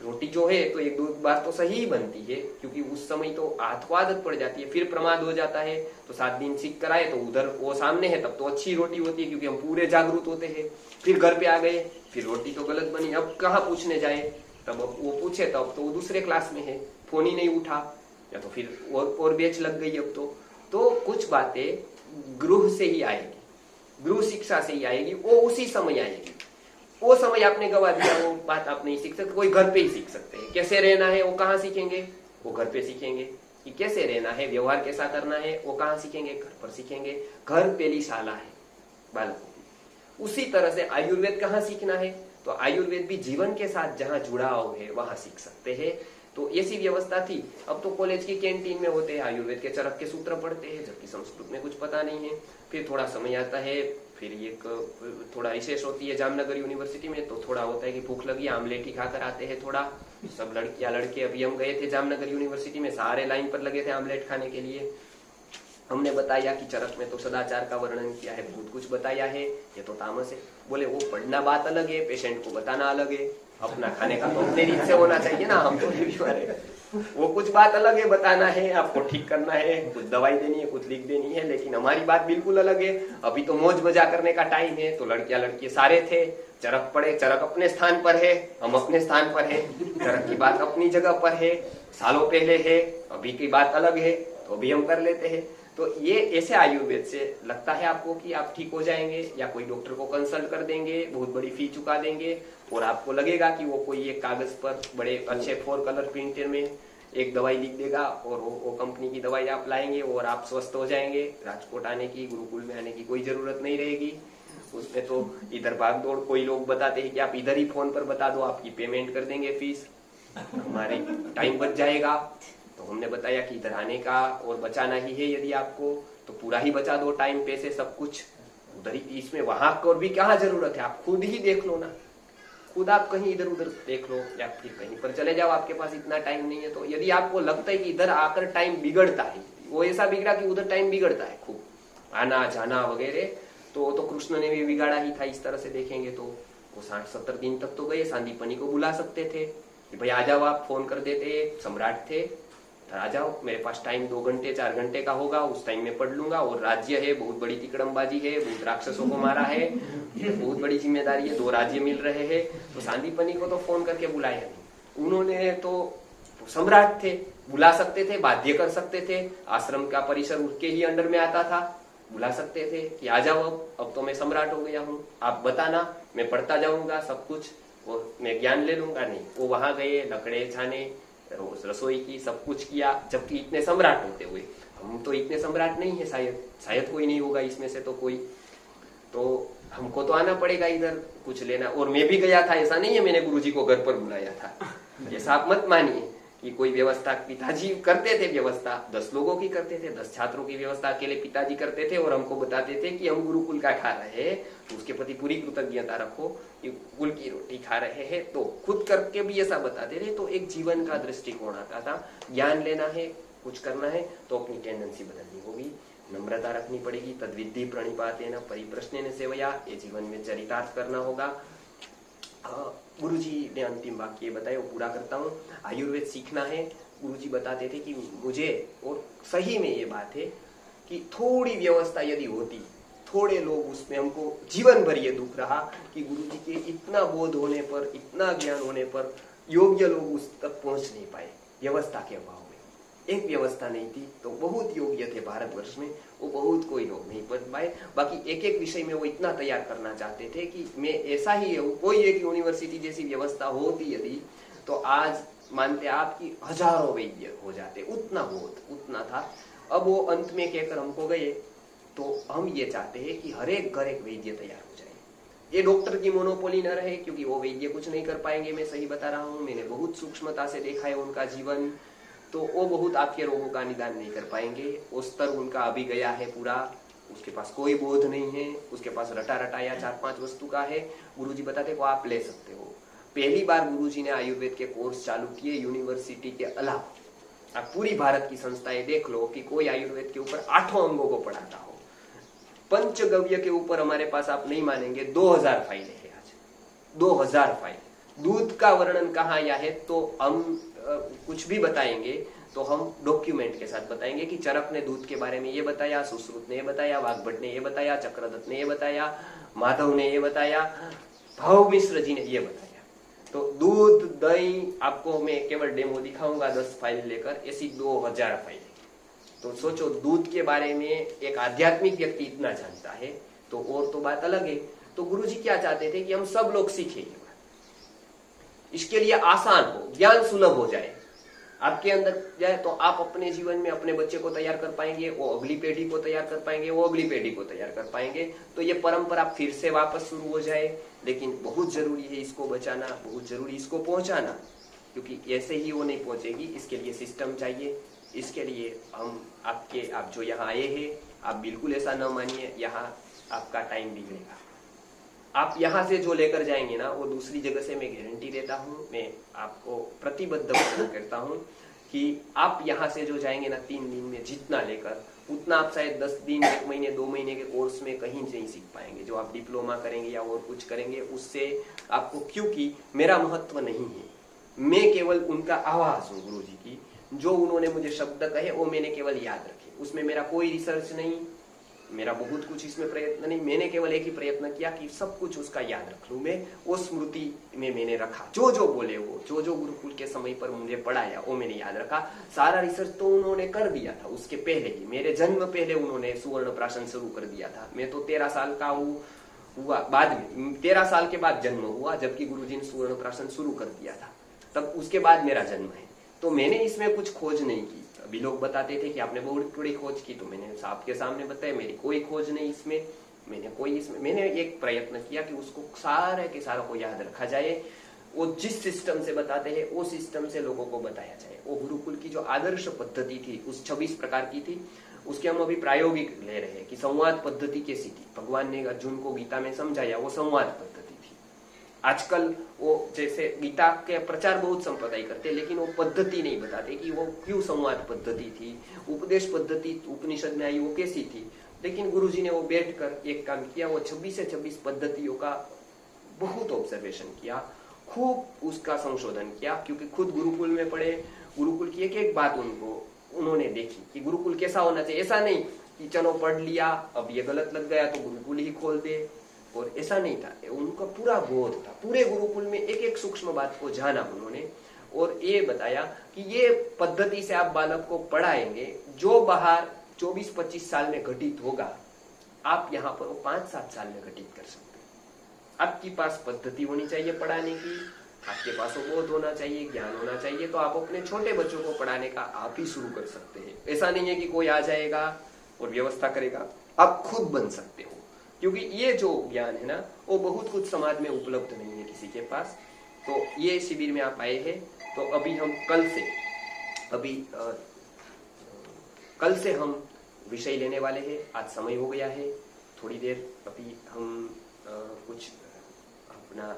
रोटी जो है तो 1-2 बार तो सही बनती है, क्योंकि उस समय तो हाथ को आदत पड़ जाती है, फिर प्रमाद हो जाता है, तो 7 दिन सीख कर आए तो उधर वो सामने है तब तो अच्छी रोटी होती है, क्योंकि हम पूरे जागरूक होते हैं। फिर घर पे आ गए, फिर रोटी तो गलत बनी, अब कहाँ पूछने जाए, तब वो पूछे तब तो वो दूसरे क्लास में है, फोन ही नहीं उठा, या तो फिर और बेच लग गई। अब तो कुछ बातें गृह से ही आएगी, गृह शिक्षा से ही आएगी, वो उसी समय आएगी, वो समय आपने गवा दिया, वो बात आप नहीं सीख सकते। कोई घर पे ही सीख सकते हैं, कैसे रहना है वो कहाँ सीखेंगे, वो घर पे सीखेंगे, कि कैसे रहना है, व्यवहार कैसा करना है, वो कहाँ सीखेंगे, घर पर सीखेंगे। घर पहली शाला है बालकों की। उसी तरह से आयुर्वेद कहाँ सीखना है, तो आयुर्वेद भी जीवन के साथ जहाँ जुड़ाव है वहां सीख सकते हैं। तो ऐसी व्यवस्था थी। अब तो कॉलेज की कैंटीन में होते हैं, आयुर्वेद के चरक के सूत्र पढ़ते हैं, जबकि संस्कृत में कुछ पता नहीं है। फिर थोड़ा समय आता है, फिर एक थोड़ा विशेष होती है जामनगर यूनिवर्सिटी में, तो थोड़ा होता है कि भूख लगी, आमलेट ही खाकर आते हैं थोड़ा, सब लड़कियां लड़के। अभी हम गए थे जामनगर यूनिवर्सिटी में, सारे लाइन पर लगे थे आमलेट खाने के लिए। हमने बताया कि चरक में तो सदाचार का वर्णन किया है, बहुत कुछ बताया है, ये तो तामस है। बोले वो पढ़ना बात अलग है, पेशेंट को बताना अलग है, अपना खाने का तो अपने रीत से होना चाहिए ना, हम तो बीमार है। वो कुछ बात अलग है, बताना है, आपको ठीक करना है, कुछ दवाई देनी है, कुछ लिख देनी है, लेकिन हमारी बात बिल्कुल अलग है। अभी तो मौज मजा करने का टाइम है, तो लड़कियां लड़के सारे थे, चरक पड़े, चरक अपने स्थान पर है, हम अपने स्थान पर है, चरक की बात अपनी जगह पर है, सालों पहले है, अभी की बात अलग है, तो अभी हम कर लेते हैं। तो ये ऐसे आयुर्वेद से लगता है आपको कि आप ठीक हो जाएंगे, या कोई डॉक्टर को कंसल्ट कर देंगे, बहुत बड़ी फी चुका देंगे, और आपको लगेगा कि वो कोई एक कागज पर बड़े अच्छे 4 कलर प्रिंटर में एक दवाई लिख देगा, और वो कंपनी की दवाई आप लाएंगे और आप स्वस्थ हो जाएंगे। राजकोट आने की, गुरुकुल में आने की कोई जरूरत नहीं रहेगी। उसमें तो इधर भाग दौड़, कोई लोग बताते हैं कि आप इधर ही फोन पर बता दो, आपकी पेमेंट कर देंगे फीस, हमारे टाइम बच जाएगा। तो हमने बताया कि इधर आने का और बचाना ही है, यदि आपको तो पूरा ही बचा दो, टाइम पैसे सब कुछ उधर ही। इसमें वहां को भी क्या जरूरत है, आप खुद ही देख लो ना, खुद आप कहीं इधर उधर देख लो, या फिर कहीं पर चले जाओ, आपके पास इतना टाइम नहीं है। तो यदि आपको लगता है कि इधर आकर टाइम बिगड़ता है, वो ऐसा बिगड़ा कि उधर टाइम बिगड़ता है खूब, आना जाना वगैरह, तो कृष्ण ने भी बिगाड़ा ही था। इस तरह से देखेंगे तो वो 60-70 दिन तक तो गए, सांदीपनी को बुला सकते थे कि भाई आ जाओ, आप फोन कर देते, सम्राट थे, आ जाओ, मेरे पास टाइम 2 घंटे 4 घंटे का होगा, उस टाइम में पढ़ लूंगा, और राज्य है, बहुत बड़ी तिकड़मबाजी है, बहुत राक्षसों को मारा है, बहुत बड़ी जिम्मेदारी है, 2 राज्य मिल रहे हैं। तो सांदीपनी को तो फोन करके बुलाया नहीं उन्होंने, तो सम्राट थे, बुला सकते थे, बाध्य कर सकते थे, आश्रम का परिसर उनके ही अंडर में आता था, बुला सकते थे कि आ जाओ, अब तो मैं सम्राट हो गया हूँ, आप बताना, मैं पढ़ता जाऊंगा सब कुछ और मैं ज्ञान ले लूंगा। नहीं, वो वहां गए, लकड़े छाने, रोज रसोई की, सब कुछ किया, जबकि इतने सम्राट होते हुए। हम तो इतने सम्राट नहीं है, शायद कोई नहीं होगा इसमें से तो कोई, तो हमको तो आना पड़ेगा इधर कुछ लेना। और मैं भी गया था, ऐसा नहीं है मैंने गुरुजी को घर पर बुलाया था, ऐसा आप मत मानिए कि कोई व्यवस्था पिताजी करते थे, व्यवस्था 10 लोगों की करते थे, 10 छात्रों की व्यवस्था अकेले पिताजी करते थे, और हमको बताते थे कि हम गुरुकुल का खा रहे हैं, तो उसके प्रति पूरी कृतज्ञता रखो, कि कुल की रोटी खा रहे हैं, तो खुद करके भी ऐसा बताते थे। तो एक जीवन का दृष्टिकोण आता था, ज्ञान लेना है, कुछ करना है तो अपनी टेंडेंसी बदलनी होगी, नम्रता रखनी पड़ेगी, तद्विद्धि प्रणिपातेन परिप्रश्नेन सेवया, ये जीवन में चरितार्थ करना होगा। गुरुजी ने अंतिम वाक्य बताए, वो पूरा करता हूँ। आयुर्वेद सीखना है, गुरुजी बताते थे कि मुझे, और सही में ये बात है कि थोड़ी व्यवस्था यदि होती, थोड़े लोग उसमें, हमको जीवन भर ये दुख रहा कि गुरुजी के इतना बोध होने पर, इतना ज्ञान होने पर योग्य लोग उस तक पहुंच नहीं पाए, व्यवस्था के अभाव में। एक व्यवस्था नहीं थी, तो बहुत योग्य थे भारतवर्ष में, वो बहुत कोई लोग नहीं पढ़ पाए। बाकी एक एक विषय में वो इतना तैयार करना चाहते थे कि मैं ऐसा ही है, कोई एक यूनिवर्सिटी जैसी व्यवस्था होती यदि, तो आज मानते आप कि हजारों वैद्य हो जाते, उतना बहुत उतना था। अब वो अंत में कहकर हमको गए, तो हम ये चाहते हैं कि हर एक घर एक वैद्य तैयार हो जाए, ये डॉक्टर की मोनोपोली न रहे, क्योंकि वो वैद्य कुछ नहीं कर पाएंगे, मैं सही बता रहा हूँ, मैंने बहुत सूक्ष्मता से देखा है उनका जीवन, तो वो बहुत आपके रोगों का निदान नहीं कर पाएंगे, वो स्तर उनका अभी गया है पूरा, उसके पास कोई बोध नहीं है, उसके पास रटा रटाया 4-5 वस्तु का है। गुरुजी बताते वो आप ले सकते हो। पहली बार गुरुजी ने आयुर्वेद के कोर्स चालू किए यूनिवर्सिटी के अलावा। आप पूरी भारत की संस्थाएं देख लो कि कोई आयुर्वेद के ऊपर 8 अंगों को पढ़ाता हो। पंचगव्य के ऊपर हमारे पास, आप नहीं मानेंगे, 2000 फाइलें है आज, 2000 फाइल। दूध का वर्णन कहाँ आया है तो हम कुछ भी बताएंगे तो हम डॉक्यूमेंट के साथ बताएंगे कि चरक ने दूध के बारे में ये बताया, सुश्रुत ने ये बताया, वाग्भट ने ये बताया, चक्रदत्त ने ये बताया, माधव ने ये बताया, भाव मिश्र जी ने ये बताया। तो दूध दही आपको मैं केवल डेमो दिखाऊंगा 10 फाइल लेकर, ऐसी 2000 फाइल। तो सोचो, दूध के बारे में एक आध्यात्मिक व्यक्ति इतना जानता है तो और तो बात अलग है। तो गुरुजी क्या चाहते थे कि हम सब लोग सीखें, इसके लिए आसान हो, ज्ञान सुलभ हो जाए, आपके अंदर जाए, तो आप अपने जीवन में अपने बच्चे को तैयार कर पाएंगे, वो अगली पीढ़ी को तैयार कर पाएंगे, वो अगली पीढ़ी को तैयार कर पाएंगे, तो ये परंपरा फिर से वापस शुरू हो जाए। लेकिन बहुत जरूरी है इसको बचाना, बहुत जरूरी इसको पहुंचाना, क्योंकि ऐसे ही वो नहीं पहुंचेगी, इसके लिए सिस्टम चाहिए। इसके लिए आप जो यहाँ आए हैं, आप बिल्कुल ऐसा न मानिए यहाँ आपका टाइम बिगड़ेगा। आप यहाँ से जो लेकर जाएंगे ना, वो दूसरी जगह से मैं गारंटी देता हूँ, मैं आपको प्रतिबद्ध करता हूँ कि आप यहाँ से जो जाएंगे ना 3 दिन में जितना लेकर, उतना आप शायद 10 दिन, 1 महीने, 2 महीने के कोर्स में कहीं नहीं सीख पाएंगे। जो आप डिप्लोमा करेंगे या और कुछ करेंगे उससे आपको, क्योंकि मेरा महत्व नहीं है, मैं केवल उनका आवाज हूँ गुरु जी की। जो उन्होंने मुझे शब्द कहे वो मैंने केवल याद रखे, उसमें मेरा कोई रिसर्च नहीं, मेरा बहुत कुछ इसमें प्रयत्न नहीं। मैंने केवल एक ही प्रयत्न किया कि सब कुछ उसका याद रख लूं मैं, वो स्मृति में मैंने रखा। जो जो बोले वो, जो जो गुरुकुल के समय पर मुझे पढ़ाया वो मैंने याद रखा। सारा रिसर्च तो उन्होंने कर दिया था उसके पहले ही, मेरे जन्म पहले उन्होंने सुवर्ण प्राशन शुरू कर दिया था। मैं तो 13 साल का हुआ बाद में, 13 साल के बाद जन्म हुआ, जबकि गुरुजी ने सुवर्ण प्राशन शुरू कर दिया था, तब उसके बाद मेरा जन्म है। तो मैंने इसमें कुछ खोज नहीं की। अभी लोग बताते थे कि आपने बहुत बड़ी खोज की, तो मैंने आपके सामने बताया मेरी कोई खोज नहीं इसमें। मैंने एक प्रयत्न किया कि उसको सारे के सारा को याद रखा जाए। वो जिस सिस्टम से बताते हैं वो सिस्टम से लोगों को बताया जाए। वो गुरुकुल की जो आदर्श पद्धति थी उस 26 प्रकार की थी, उसके हम अभी प्रायोगिक ले रहे हैं कि संवाद पद्धति कैसी थी। भगवान ने अर्जुन को गीता में समझाया, वो संवाद पद्धति थी। आजकल वो जैसे गीता के प्रचार बहुत संप्रदाय करते, लेकिन वो पद्धति नहीं बताते कि वो क्यों संवाद पद्धति थी, उपदेश पद्धति उपनिषद में आई वो कैसी थी। लेकिन गुरुजी ने वो बैठकर एक काम किया, वो 26 से 26 पद्धतियों का बहुत ऑब्जर्वेशन किया, खूब उसका संशोधन किया, क्योंकि खुद गुरुकुल में पढ़े, गुरुकुल की एक एक बात उन्होंने देखी कि गुरुकुल कैसा होना चाहिए। ऐसा नहीं कि चलो पढ़ लिया अब ये गलत लग गया तो गुरुकुल ही खोल दे, और ऐसा नहीं था। उनका पूरा बोध था, पूरे गुरुकुल में एक एक सूक्ष्म बात को जाना उन्होंने, और ये बताया कि ये पद्धति से आप बालक को पढ़ाएंगे, जो बाहर 24-25 साल में घटित होगा आप यहाँ पर वो 5-7 साल में घटित कर सकते हैं। आपके पास पद्धति होनी चाहिए पढ़ाने की, आपके पास वो बोध होना चाहिए, ज्ञान होना चाहिए, तो आप अपने छोटे बच्चों को पढ़ाने का आप ही शुरू कर सकते हैं। ऐसा नहीं है कि कोई आ जाएगा और व्यवस्था करेगा, आप खुद बन सकते हो। क्योंकि ये जो ज्ञान है ना, वो बहुत कुछ समाज में उपलब्ध नहीं है किसी के पास। तो ये शिविर में आप आए हैं, तो अभी हम कल से हम विषय लेने वाले हैं। आज समय हो गया है, थोड़ी देर अभी हम कुछ अपना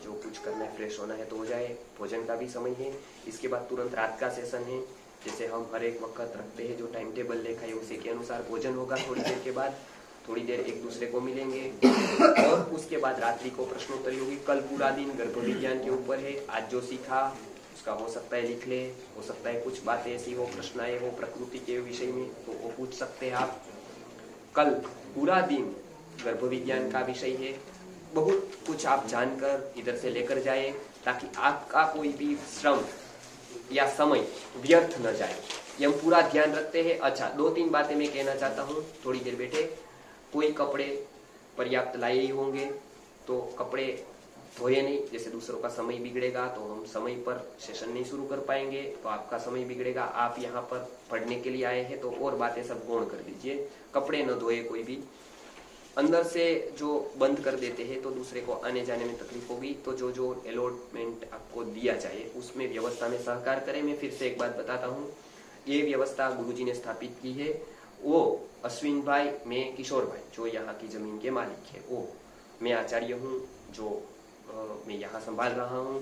जो कुछ करना है, फ्रेश होना है तो हो जाए, भोजन का भी समय है। इसके बाद तुरंत रात का सेशन है, जैसे हम हर एक वक्त रखते हैं, जो टाइम टेबल लिखा है उसी के अनुसार भोजन होगा। थोड़ी देर के बाद थोड़ी देर एक दूसरे को मिलेंगे, और उसके बाद रात्रि को प्रश्नोत्तरी होगी। कल पूरा दिन गर्भ विज्ञान के ऊपर है। आज जो सीखा उसका हो सकता है लिख ले, हो सकता है कुछ बातें ऐसी हो, प्रश्न आए हो प्रकृति के विषय में, तो वो पूछ सकते हैं आप। कल पूरा दिन गर्भ विज्ञान का विषय है, बहुत कुछ आप जानकर इधर से लेकर जाए, ताकि आपका कोई भी श्रम या समय व्यर्थ न जाए, ये हम पूरा ध्यान रखते हैं। अच्छा, 2-3 बातें मैं कहना चाहता हूँ। थोड़ी देर बैठे, कोई कपड़े पर्याप्त लाए ही होंगे, तो कपड़े धोए नहीं, जैसे दूसरों का समय बिगड़ेगा तो हम समय पर सेशन नहीं शुरू कर पाएंगे, तो आपका समय बिगड़ेगा। आप यहाँ पर पढ़ने के लिए आए हैं तो और बातें सब गौण कर दीजिए, कपड़े न धोए कोई भी। अंदर से जो बंद कर देते हैं तो दूसरे को आने जाने में तकलीफ होगी, तो जो जो अलॉटमेंट आपको दिया जाए उसमें व्यवस्था में सहकार करें। मैं फिर से एक बात बताता हूँ, ये व्यवस्था गुरुजी ने स्थापित की है। वो अश्विन भाई, मैं किशोर भाई, जो यहाँ की जमीन के मालिक है, वो मैं आचार्य हूँ, जो मैं यहाँ संभाल रहा हूँ,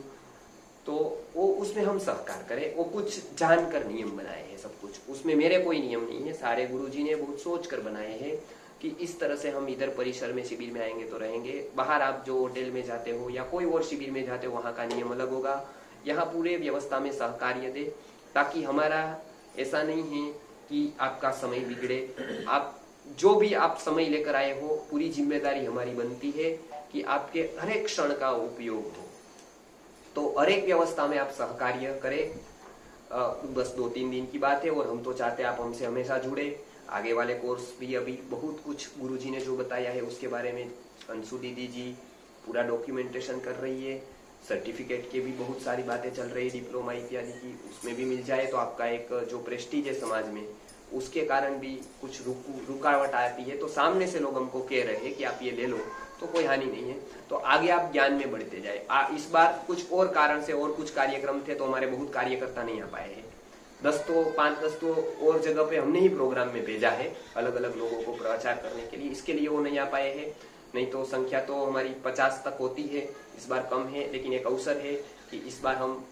तो वो उसमें हम सहकार करें। वो कुछ जानकर नियम बनाए हैं, सब कुछ उसमें मेरे कोई नियम नहीं है, सारे गुरुजी ने बहुत सोच कर बनाए हैं कि इस तरह से हम इधर परिसर में शिविर में आएंगे तो रहेंगे। बाहर आप जो होटल में जाते हो या कोई और शिविर में जाते हो वहाँ का नियम अलग होगा। यहाँ पूरे व्यवस्था में सहकार्य दे, ताकि हमारा ऐसा नहीं है कि आपका समय बिगड़े। आप जो भी आप समय लेकर आए हो, पूरी जिम्मेदारी हमारी बनती है कि आपके हर एक क्षण का उपयोग हो। तो हर एक व्यवस्था में आप सहकार्य करें। बस 2-3 दिन की बात है, और हम तो चाहते हैं आप हमसे हमेशा जुड़े। आगे वाले कोर्स भी अभी बहुत कुछ गुरुजी ने जो बताया है उसके बारे में अंशु दीदी जी पूरा डॉक्यूमेंटेशन कर रही है। सर्टिफिकेट के भी बहुत सारी बातें चल रही है, डिप्लोमा इत्यादि की, उसमें भी मिल जाए तो आपका एक जो प्रेस्टीज है समाज में, उसके कारण भी कुछ रुकावट आती है, तो सामने से लोग हमको कह रहे हैं कि आप ये ले लो, तो कोई हानि नहीं है। तो आगे आप ज्ञान में बढ़ते जाए। इस बार कुछ और कारण से और कुछ कार्यक्रम थे तो हमारे बहुत कार्यकर्ता नहीं आ पाए हैं। 5-10 तो और जगह पे हमने ही प्रोग्राम में भेजा है अलग अलग लोगों को प्रचार करने के लिए, इसके लिए वो नहीं आ पाए हैं। नहीं तो संख्या तो हमारी 50 तक होती है, इस बार कम है, लेकिन एक अवसर है कि इस बार हम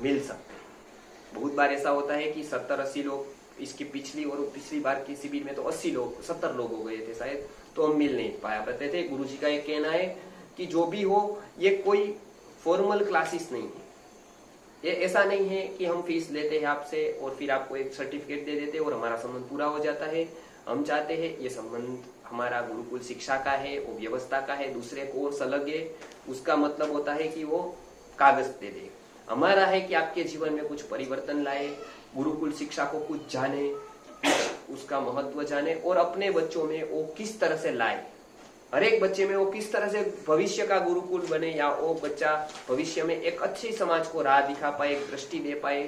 मिल सकते हैं। बहुत बार ऐसा होता है कि 70-80 लोग, इसकी पिछली बार की शिविर में तो 80 लोग 70 लोग हो गए थे शायद, तो हम मिल नहीं पाया करते थे। गुरुजी का ये कहना है कि जो भी हो, ये कोई फॉर्मल क्लासेस नहीं है, ये ऐसा नहीं है कि हम फीस लेते हैं आपसे और फिर आपको एक सर्टिफिकेट दे देते हैं और हमारा संबंध पूरा हो जाता है। हम चाहते हैं ये संबंध हमारा गुरुकुल शिक्षा का है, वो व्यवस्था का है, दूसरे कोर्स अलग है, उसका मतलब होता है कि वो कागज दे दे। हमारा है कि आपके जीवन में कुछ परिवर्तन लाए, गुरुकुल शिक्षा को कुछ जाने, उसका महत्व जाने और अपने बच्चों में वो किस तरह से लाए, हर एक बच्चे में वो किस तरह से भविष्य का गुरुकुल बने, या वो बच्चा भविष्य में एक अच्छी समाज को राह दिखा पाए, एक दृष्टि दे पाए,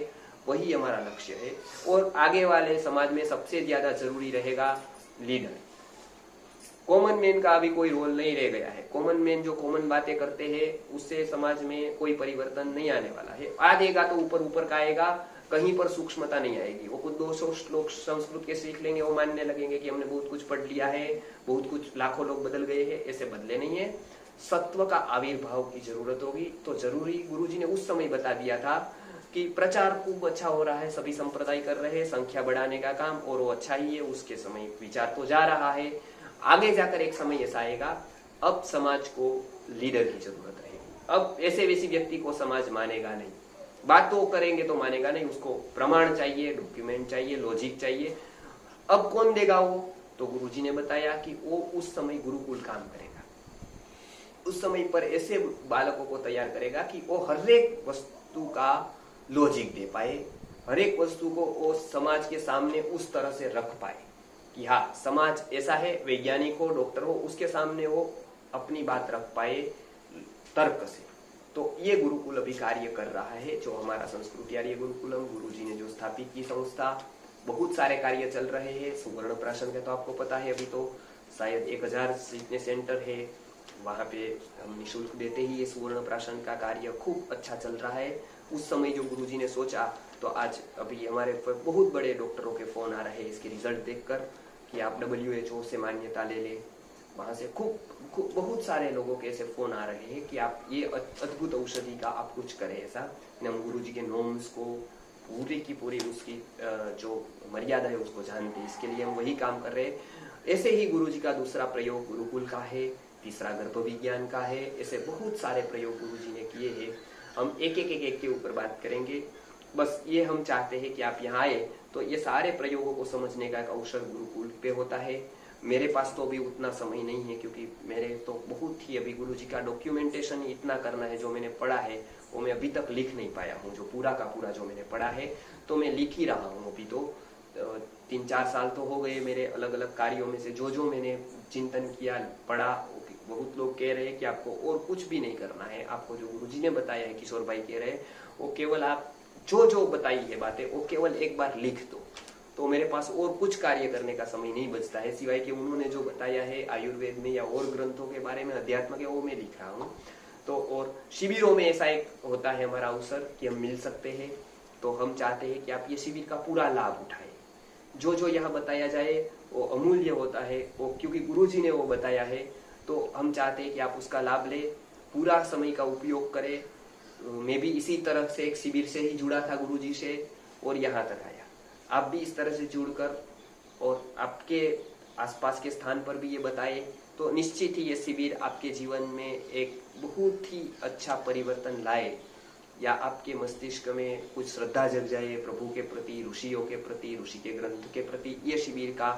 वही हमारा लक्ष्य है। और आगे वाले समाज में सबसे ज्यादा जरूरी रहेगा लीडर। कॉमन मैन का अभी कोई रोल नहीं रह गया है। कॉमन मैन जो कॉमन बातें करते हैं उससे समाज में कोई परिवर्तन नहीं आने वाला है। आ देगा तो ऊपर ऊपर का आएगा, कहीं पर सूक्ष्मता नहीं आएगी। वो कुछ 200 श्लोक संस्कृत के सीख लेंगे, वो मानने लगेंगे कि हमने बहुत कुछ पढ़ लिया है, बहुत कुछ, लाखों लोग बदल गए हैं। ऐसे बदले नहीं है। सत्व का आविर्भाव की जरूरत होगी। तो जरूरी गुरुजी ने उस समय बता दिया था कि प्रचार खूब अच्छा हो रहा है, सभी संप्रदाय कर रहे हैं, संख्या बढ़ाने का काम, और वो अच्छा ही है। उसके समय विचार तो जा रहा है। आगे जाकर एक समय ऐसा आएगा, अब समाज को लीडर की जरूरत रहेगी। अब ऐसे वैसी व्यक्ति को समाज मानेगा नहीं। बात तो करेंगे तो मानेगा नहीं, उसको प्रमाण चाहिए, डॉक्यूमेंट चाहिए, लॉजिक चाहिए। अब कौन देगा वो? तो गुरुजी ने बताया कि वो उस समय गुरुकुल काम करेगा। उस समय पर ऐसे बालकों को तैयार करेगा कि वो हर एक वस्तु का लॉजिक दे पाए, हर एक वस्तु को वो समाज के सामने उस तरह से रख पाए कि हाँ, समाज ऐसा है, वैज्ञानिक हो, डॉक्टर हो, उसके सामने वो अपनी बात रख पाए तर्क से। तो ये गुरुकुल अभी कार्य कर रहा है, जो हमारा संस्कृति आर्य गुरुकुलम गुरुजी ने जो स्थापित की संस्था। बहुत सारे कार्य चल रहे हैं। सुवर्ण प्राशन के तो आपको पता है, अभी तो शायद 1000 सीखने सेंटर है, वहां पे हम निःशुल्क देते ही ये सुवर्ण प्राशन का कार्य खूब अच्छा चल रहा है। उस समय जो गुरुजी ने सोचा, तो आज अभी हमारे पर बहुत बड़े डॉक्टरों के फोन आ रहे हैं इसके रिजल्ट देखकर कि आप WHO से मान्यता ले ले। वहां से खूब बहुत सारे लोगों के ऐसे फोन आ रहे हैं कि आप ये अद्भुत औषधि का आप कुछ करें ऐसा। हम गुरुजी के नॉर्म्स को पूरी की पूरी उसकी जो मर्यादा है उसको जानते हैं, इसके लिए हम वही काम कर रहे हैं। ऐसे ही गुरुजी का दूसरा प्रयोग गुरुकुल का है, तीसरा गर्भ विज्ञान का है। ऐसे बहुत सारे प्रयोग गुरुजी ने किए हैं। हम एक एक के ऊपर बात करेंगे। बस ये हम चाहते हैं कि आप यहाँ आए तो ये सारे प्रयोगों को समझने का एक अवसर गुरुकुल पे होता है। मेरे पास तो अभी उतना समय नहीं है, क्योंकि मेरे तो बहुत ही अभी गुरुजी का डॉक्यूमेंटेशन इतना करना है। जो मैंने पढ़ा है वो मैं अभी तक लिख नहीं पाया हूँ, जो पूरा का पूरा जो मैंने पढ़ा है तो मैं लिख ही रहा हूँ। अभी तो 3-4 साल तो हो गए मेरे अलग अलग कार्यों में से जो मैंने चिंतन किया, पढ़ा। बहुत लोग कह रहे हैं कि आपको और कुछ भी नहीं करना है, आपको जो गुरुजी ने बताया है, किशोर भाई कह रहे हैं, वो केवल आप जो बताई है बातें वो केवल एक बार लिख दो। तो मेरे पास और कुछ कार्य करने का समय नहीं बचता है, सिवाय कि उन्होंने जो बताया है आयुर्वेद में या और ग्रंथों के बारे में, अध्यात्म के, वो मैं लिख रहा हूँ। तो और शिविरों में ऐसा एक होता है हमारा अवसर कि हम मिल सकते हैं। तो हम चाहते हैं कि आप ये शिविर का पूरा लाभ उठाएं। जो यहाँ बताया जाए वो अमूल्य होता है, वो क्योंकि गुरुजी ने वो बताया है। तो हम चाहते हैं कि आप उसका लाभ ले, पूरा समय का उपयोग करें। मैं भी इसी तरह से एक शिविर से ही जुड़ा था गुरुजी से और यहाँ तक आया। आप भी इस तरह से जुड़कर और आपके आसपास के स्थान पर भी ये बताए तो निश्चित ही ये शिविर आपके जीवन में एक बहुत ही अच्छा परिवर्तन लाए, या आपके मस्तिष्क में कुछ श्रद्धा जग जाए प्रभु के प्रति, ऋषियों के प्रति, ऋषि के ग्रंथ के प्रति। ये शिविर का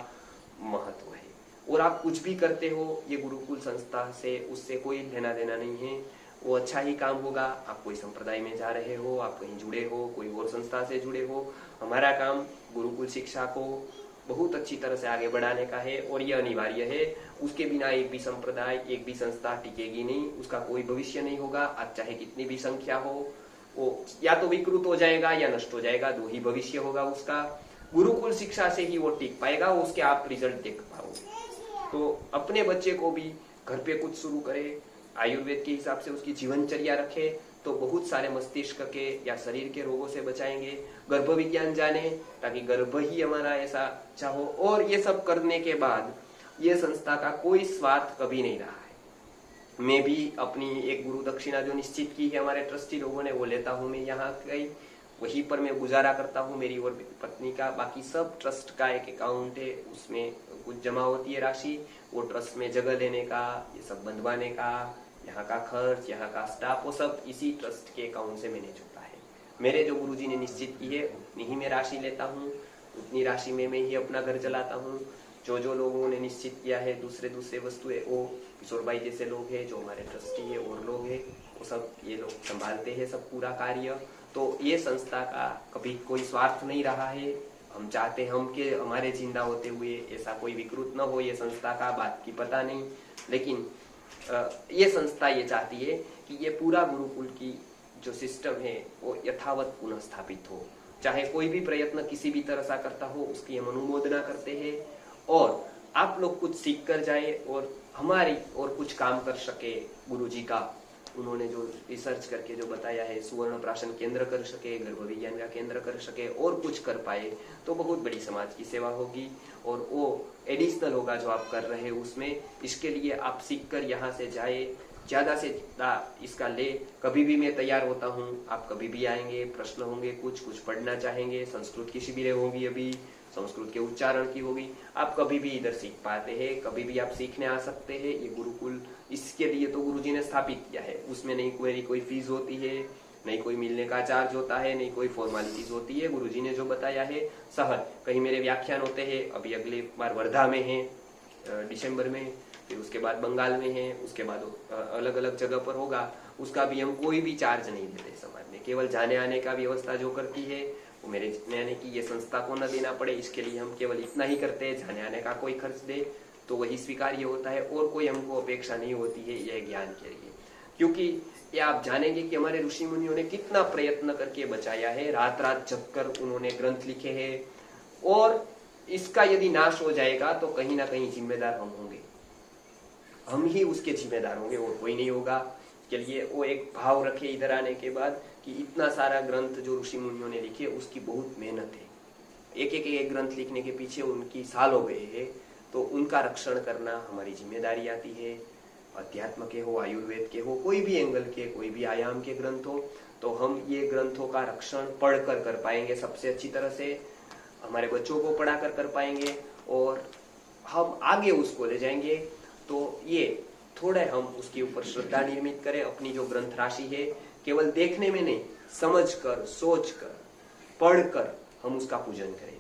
महत्व है। और आप कुछ भी करते हो ये गुरुकुल संस्था से, उससे कोई लेना देना नहीं है। वो अच्छा ही काम होगा। आप कोई संप्रदाय में जा रहे हो, आप कहीं जुड़े हो, कोई और संस्था से जुड़े हो, हमारा काम गुरुकुल शिक्षा को बहुत अच्छी तरह से आगे बढ़ाने का है। और ये अनिवार्य है। उसके बिना एक भी संप्रदाय, एक भी संस्था टिकेगी नहीं, उसका कोई भविष्य नहीं होगा। आज चाहे कितनी भी संख्या हो, वो या तो विकृत हो जाएगा या नष्ट हो जाएगा, दो ही भविष्य होगा उसका। गुरुकुल शिक्षा से ही वो टिक पाएगा, उसके आप रिजल्ट देख पाओगे। तो अपने बच्चे को भी घर पे कुछ शुरू करे, आयुर्वेद के हिसाब से उसकी जीवनचर्या रखे, तो बहुत सारे मस्तिष्क के या शरीर के रोगों से बचाएंगे। गर्भ विज्ञान जाने, ताकि गर्भ ही हमारा ऐसा चाहो। और ये सब करने के बाद ये संस्था का कोई स्वार्थ कभी नहीं रहा है। मैं भी अपनी एक गुरु दक्षिणा जो निश्चित की है हमारे ट्रस्टी लोगों ने, वो लेता हूँ मैं यहाँ गई, वहीं पर मैं गुजारा करता हूँ, मेरी और पत्नी का। बाकी सब ट्रस्ट का एक अकाउंट है, उसमें कुछ जमा होती है राशि, वो ट्रस्ट में जगह लेने का, ये सब बंधवाने का, यहाँ का खर्च, यहाँ का स्टाफ, वो सब इसी ट्रस्ट के अकाउंट से मैनेज होता है। मेरे जो गुरुजी ने निश्चित की है उतनी ही मैं राशि लेता हूँ, उतनी राशि में मैं ही अपना घर चलाता हूँ। जो लोगों ने निश्चित किया है दूसरे वस्तुएं, वो किशोर भाई जैसे लोग हैं, जो हमारे ट्रस्टी है और लोग हैं, वो सब ये लोग संभालते हैं सब पूरा कार्य। तो ये संस्था का कभी कोई स्वार्थ नहीं रहा है। हम चाहते हम कि हमारे जिंदा होते हुए ऐसा कोई विकृत न हो, ये संस्था का बात की पता नहीं, लेकिन ये संस्था ये चाहती है कि ये पूरा गुरुकुल की जो सिस्टम है वो यथावत पुनः स्थापित हो। चाहे कोई भी प्रयत्न किसी भी तरह से करता हो, उसकी हम अनुमोदना करते हैं और आप लोग कुछ सीख कर जाए और हमारी और कुछ काम कर सके। गुरुजी का उन्होंने जो रिसर्च करके जो बताया है, सुवर्ण प्राशन केंद्र कर सके, गर्भ विज्ञान का केंद्र कर सके और कुछ कर पाए तो बहुत बड़ी समाज की सेवा होगी और वो एडिशनल होगा जो आप कर रहे हैं उसमें। इसके लिए आप सीख कर यहाँ से जाए, ज्यादा से ज्यादा इसका ले। कभी भी मैं तैयार होता हूँ, आप कभी भी आएंगे, प्रश्न होंगे, कुछ पढ़ना चाहेंगे, संस्कृत की शिविरें होंगी, अभी संस्कृत के उच्चारण की होगी, आप कभी भी इधर सीख पाते हैं, कभी भी आप सीखने आ सकते हैं। ये गुरुकुल इसके लिए तो गुरुजी ने स्थापित किया है, उसमें नहीं कोई फीस होती है, नहीं कोई मिलने का चार्ज होता है, नहीं कोई फॉर्मेलिटीज होती है। गुरुजी ने जो बताया है सहज। कहीं मेरे व्याख्यान होते हैं, अभी अगली बार वर्धा में है दिसंबर में, फिर उसके बाद बंगाल में है, उसके बाद अलग अलग जगह पर होगा, उसका भी हम कोई भी चार्ज नहीं देते समाज में। केवल जाने आने का व्यवस्था जो करती है वो मेरे यानी कि ये संस्था को न देना पड़े, इसके लिए हम केवल इतना ही करते हैं। जाने आने का कोई खर्च दे तो वही स्वीकार्य होता है और कोई हमको अपेक्षा नहीं होती है यह ज्ञान के लिए। क्योंकि ये आप जानेंगे कि हमारे ऋषि मुनियों ने कितना प्रयत्न करके बचाया है, रात रात जग कर उन्होंने ग्रंथ लिखे हैं और इसका यदि नाश हो जाएगा तो कहीं ना कहीं जिम्मेदार हम होंगे, हम ही उसके जिम्मेदार होंगे और कोई नहीं होगा। के लिए वो एक भाव रखे इधर आने के बाद कि इतना सारा ग्रंथ जो ऋषि मुनियों ने लिखे उसकी बहुत मेहनत है, एक ग्रंथ लिखने के पीछे उनकी साल हो गए हैं, तो उनका रक्षण करना हमारी जिम्मेदारी आती है। अध्यात्म के हो, आयुर्वेद के हो, कोई भी एंगल के, कोई भी आयाम के ग्रंथ हो, तो हम ये ग्रंथों का रक्षण पढ़कर कर पाएंगे सबसे अच्छी तरह से, हमारे बच्चों को पढ़ाकर कर पाएंगे और हम आगे उसको ले जाएंगे। तो ये थोड़े हम उसके ऊपर श्रद्धा निर्मित करें। अपनी जो ग्रंथ राशि है केवल देखने में नहीं, समझकर, सोचकर, पढ़कर हम उसका पूजन करें।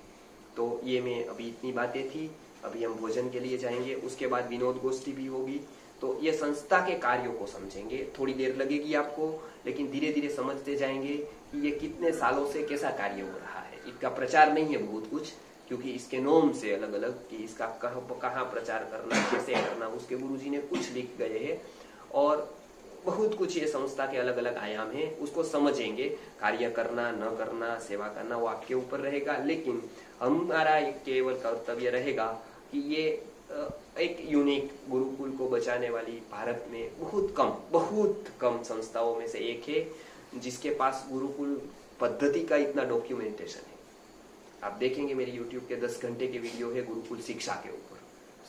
तो ये मैं अभी इतनी बातें थी, अभी हम भोजन के लिए जाएंगे, उसके बाद विनोद गोष्ठी भी होगी। तो ये संस्था के कार्यों को समझेंगे, थोड़ी देर लगेगी आपको, लेकिन धीरे धीरे समझते जाएंगे कि ये कितने सालों से कैसा कार्य हो रहा है। इसका प्रचार नहीं है बहुत कुछ, क्योंकि इसके नोम से अलग अलग कि इसका कहाँ प्रचार करना, कैसे करना, उसके गुरुजी ने कुछ लिख गए हैं और बहुत कुछ ये संस्था के अलग अलग आयाम हैं, उसको समझेंगे। कार्य करना न करना, सेवा करना, वो आपके ऊपर रहेगा, लेकिन हमारा केवल कर्तव्य रहेगा कि ये एक यूनिक गुरुकुल को बचाने वाली भारत में बहुत कम संस्थाओं में से एक है जिसके पास गुरुकुल पद्धति का इतना डॉक्यूमेंटेशन है। आप देखेंगे मेरी YouTube के 10 घंटे के वीडियो है गुरुकुल शिक्षा के ऊपर,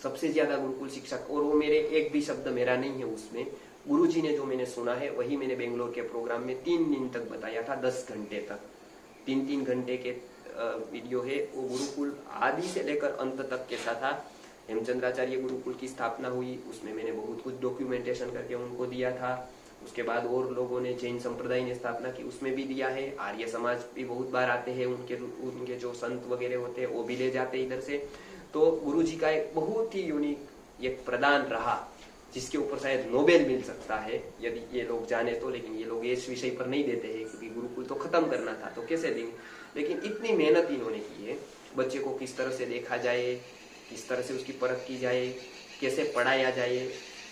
सबसे ज्यादा गुरुकुल शिक्षक, और वो मेरे एक भी शब्द मेरा नहीं है उसमें, गुरुजी ने जो मैंने सुना है वही मैंने बेंगलोर के प्रोग्राम में 3 दिन तक बताया था, 10 घंटे तक, 3 घंटे के वीडियो है। वो गुरुकुल आदि से लेकर अंत तक कैसा था, हेमचंद्राचार्य गुरुकुल की स्थापना हुई, उसमें मैंने बहुत कुछ डॉक्यूमेंटेशन करके उनको दिया था। उसके बाद और लोगों ने, जैन संप्रदाय ने स्थापना की, उसमें भी दिया है। आर्य समाज भी बहुत बार आते हैं, उनके जो संत वगैरह होते हैं वो भी ले जाते हैं इधर से। तो गुरुजी का एक बहुत ही यूनिक एक प्रदान रहा जिसके ऊपर शायद नोबेल मिल सकता है यदि ये लोग जाने तो, लेकिन ये लोग इस विषय पर नहीं देते हैं क्योंकि गुरुकुल तो खत्म करना था तो कैसे देंगे। लेकिन इतनी मेहनत इन्होंने की है, बच्चे को किस तरह से देखा जाए, किस तरह से उसकी परख की जाए, कैसे पढ़ाया जाए,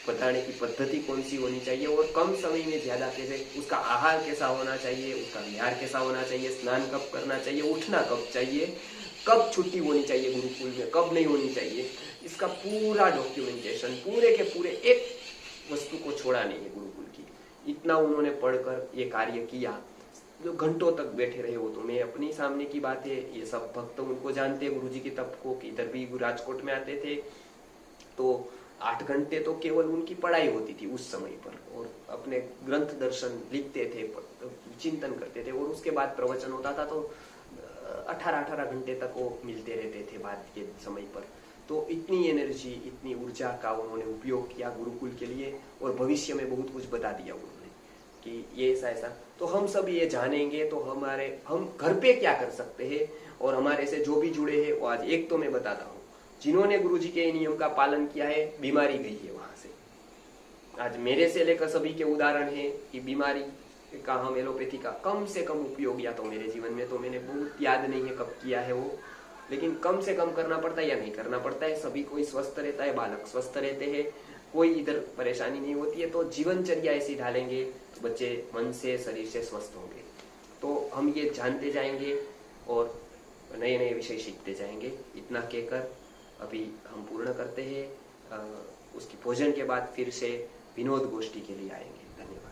बताने की पद्धति कौन सी होनी चाहिए और कम समय में ज्यादा कैसे, उसका आहार कैसा होना चाहिए, उसका विहार कैसा होना चाहिए, स्नान कब करना चाहिए, उठना कब चाहिए, कब छुट्टी होनी चाहिए गुरुकुल में, कब नहीं होनी चाहिए, इसका पूरा डॉक्यूमेंटेशन, पूरे के पूरे एक वस्तु को छोड़ा नहीं है गुरुकुल की। इतना उन्होंने पढ़कर ये कार्य किया, जो घंटों तक बैठे रहे। वो तो मैं अपनी सामने की बात है, ये सब भक्त उनको जानते हैं गुरुजी के तप को, कि इधर भी राजकोट में आते थे तो 8 घंटे तो केवल उनकी पढ़ाई होती थी उस समय पर, और अपने ग्रंथ दर्शन लिखते थे, चिंतन करते थे, और उसके बाद प्रवचन होता था तो 18 घंटे तक वो मिलते रहते थे बाद के समय पर। तो इतनी एनर्जी, इतनी ऊर्जा का उन्होंने उपयोग किया गुरुकुल के लिए, और भविष्य में बहुत कुछ बता दिया उन्होंने कि ये ऐसा ऐसा, तो हम सब ये जानेंगे तो हम घर पे क्या कर सकते हैं, और हमारे से जो भी जुड़े हैं वो आज एक तो मैं बताता हूँ, जिन्होंने गुरुजी के नियम का पालन किया है बीमारी गई है वहां से। आज मेरे से लेकर सभी के उदाहरण है कि बीमारी का हम एलोपैथी का कम से कम उपयोग, या तो मेरे जीवन में तो मैंने बहुत याद नहीं है कब किया है वो, लेकिन कम से कम करना पड़ता है या नहीं करना पड़ता है। सभी कोई स्वस्थ रहता है, बालक स्वस्थ रहते हैं, कोई इधर परेशानी नहीं होती है, तो जीवनचर्या ऐसी ढालेंगे तो बच्चे मन से शरीर से स्वस्थ होंगे। तो हम ये जानते जाएंगे और नए नए विषय सीखते जाएंगे। इतना कहकर अभी हम पूर्ण करते हैं। उसकी भोजन के बाद फिर से विनोद गोष्ठी के लिए आएंगे। धन्यवाद।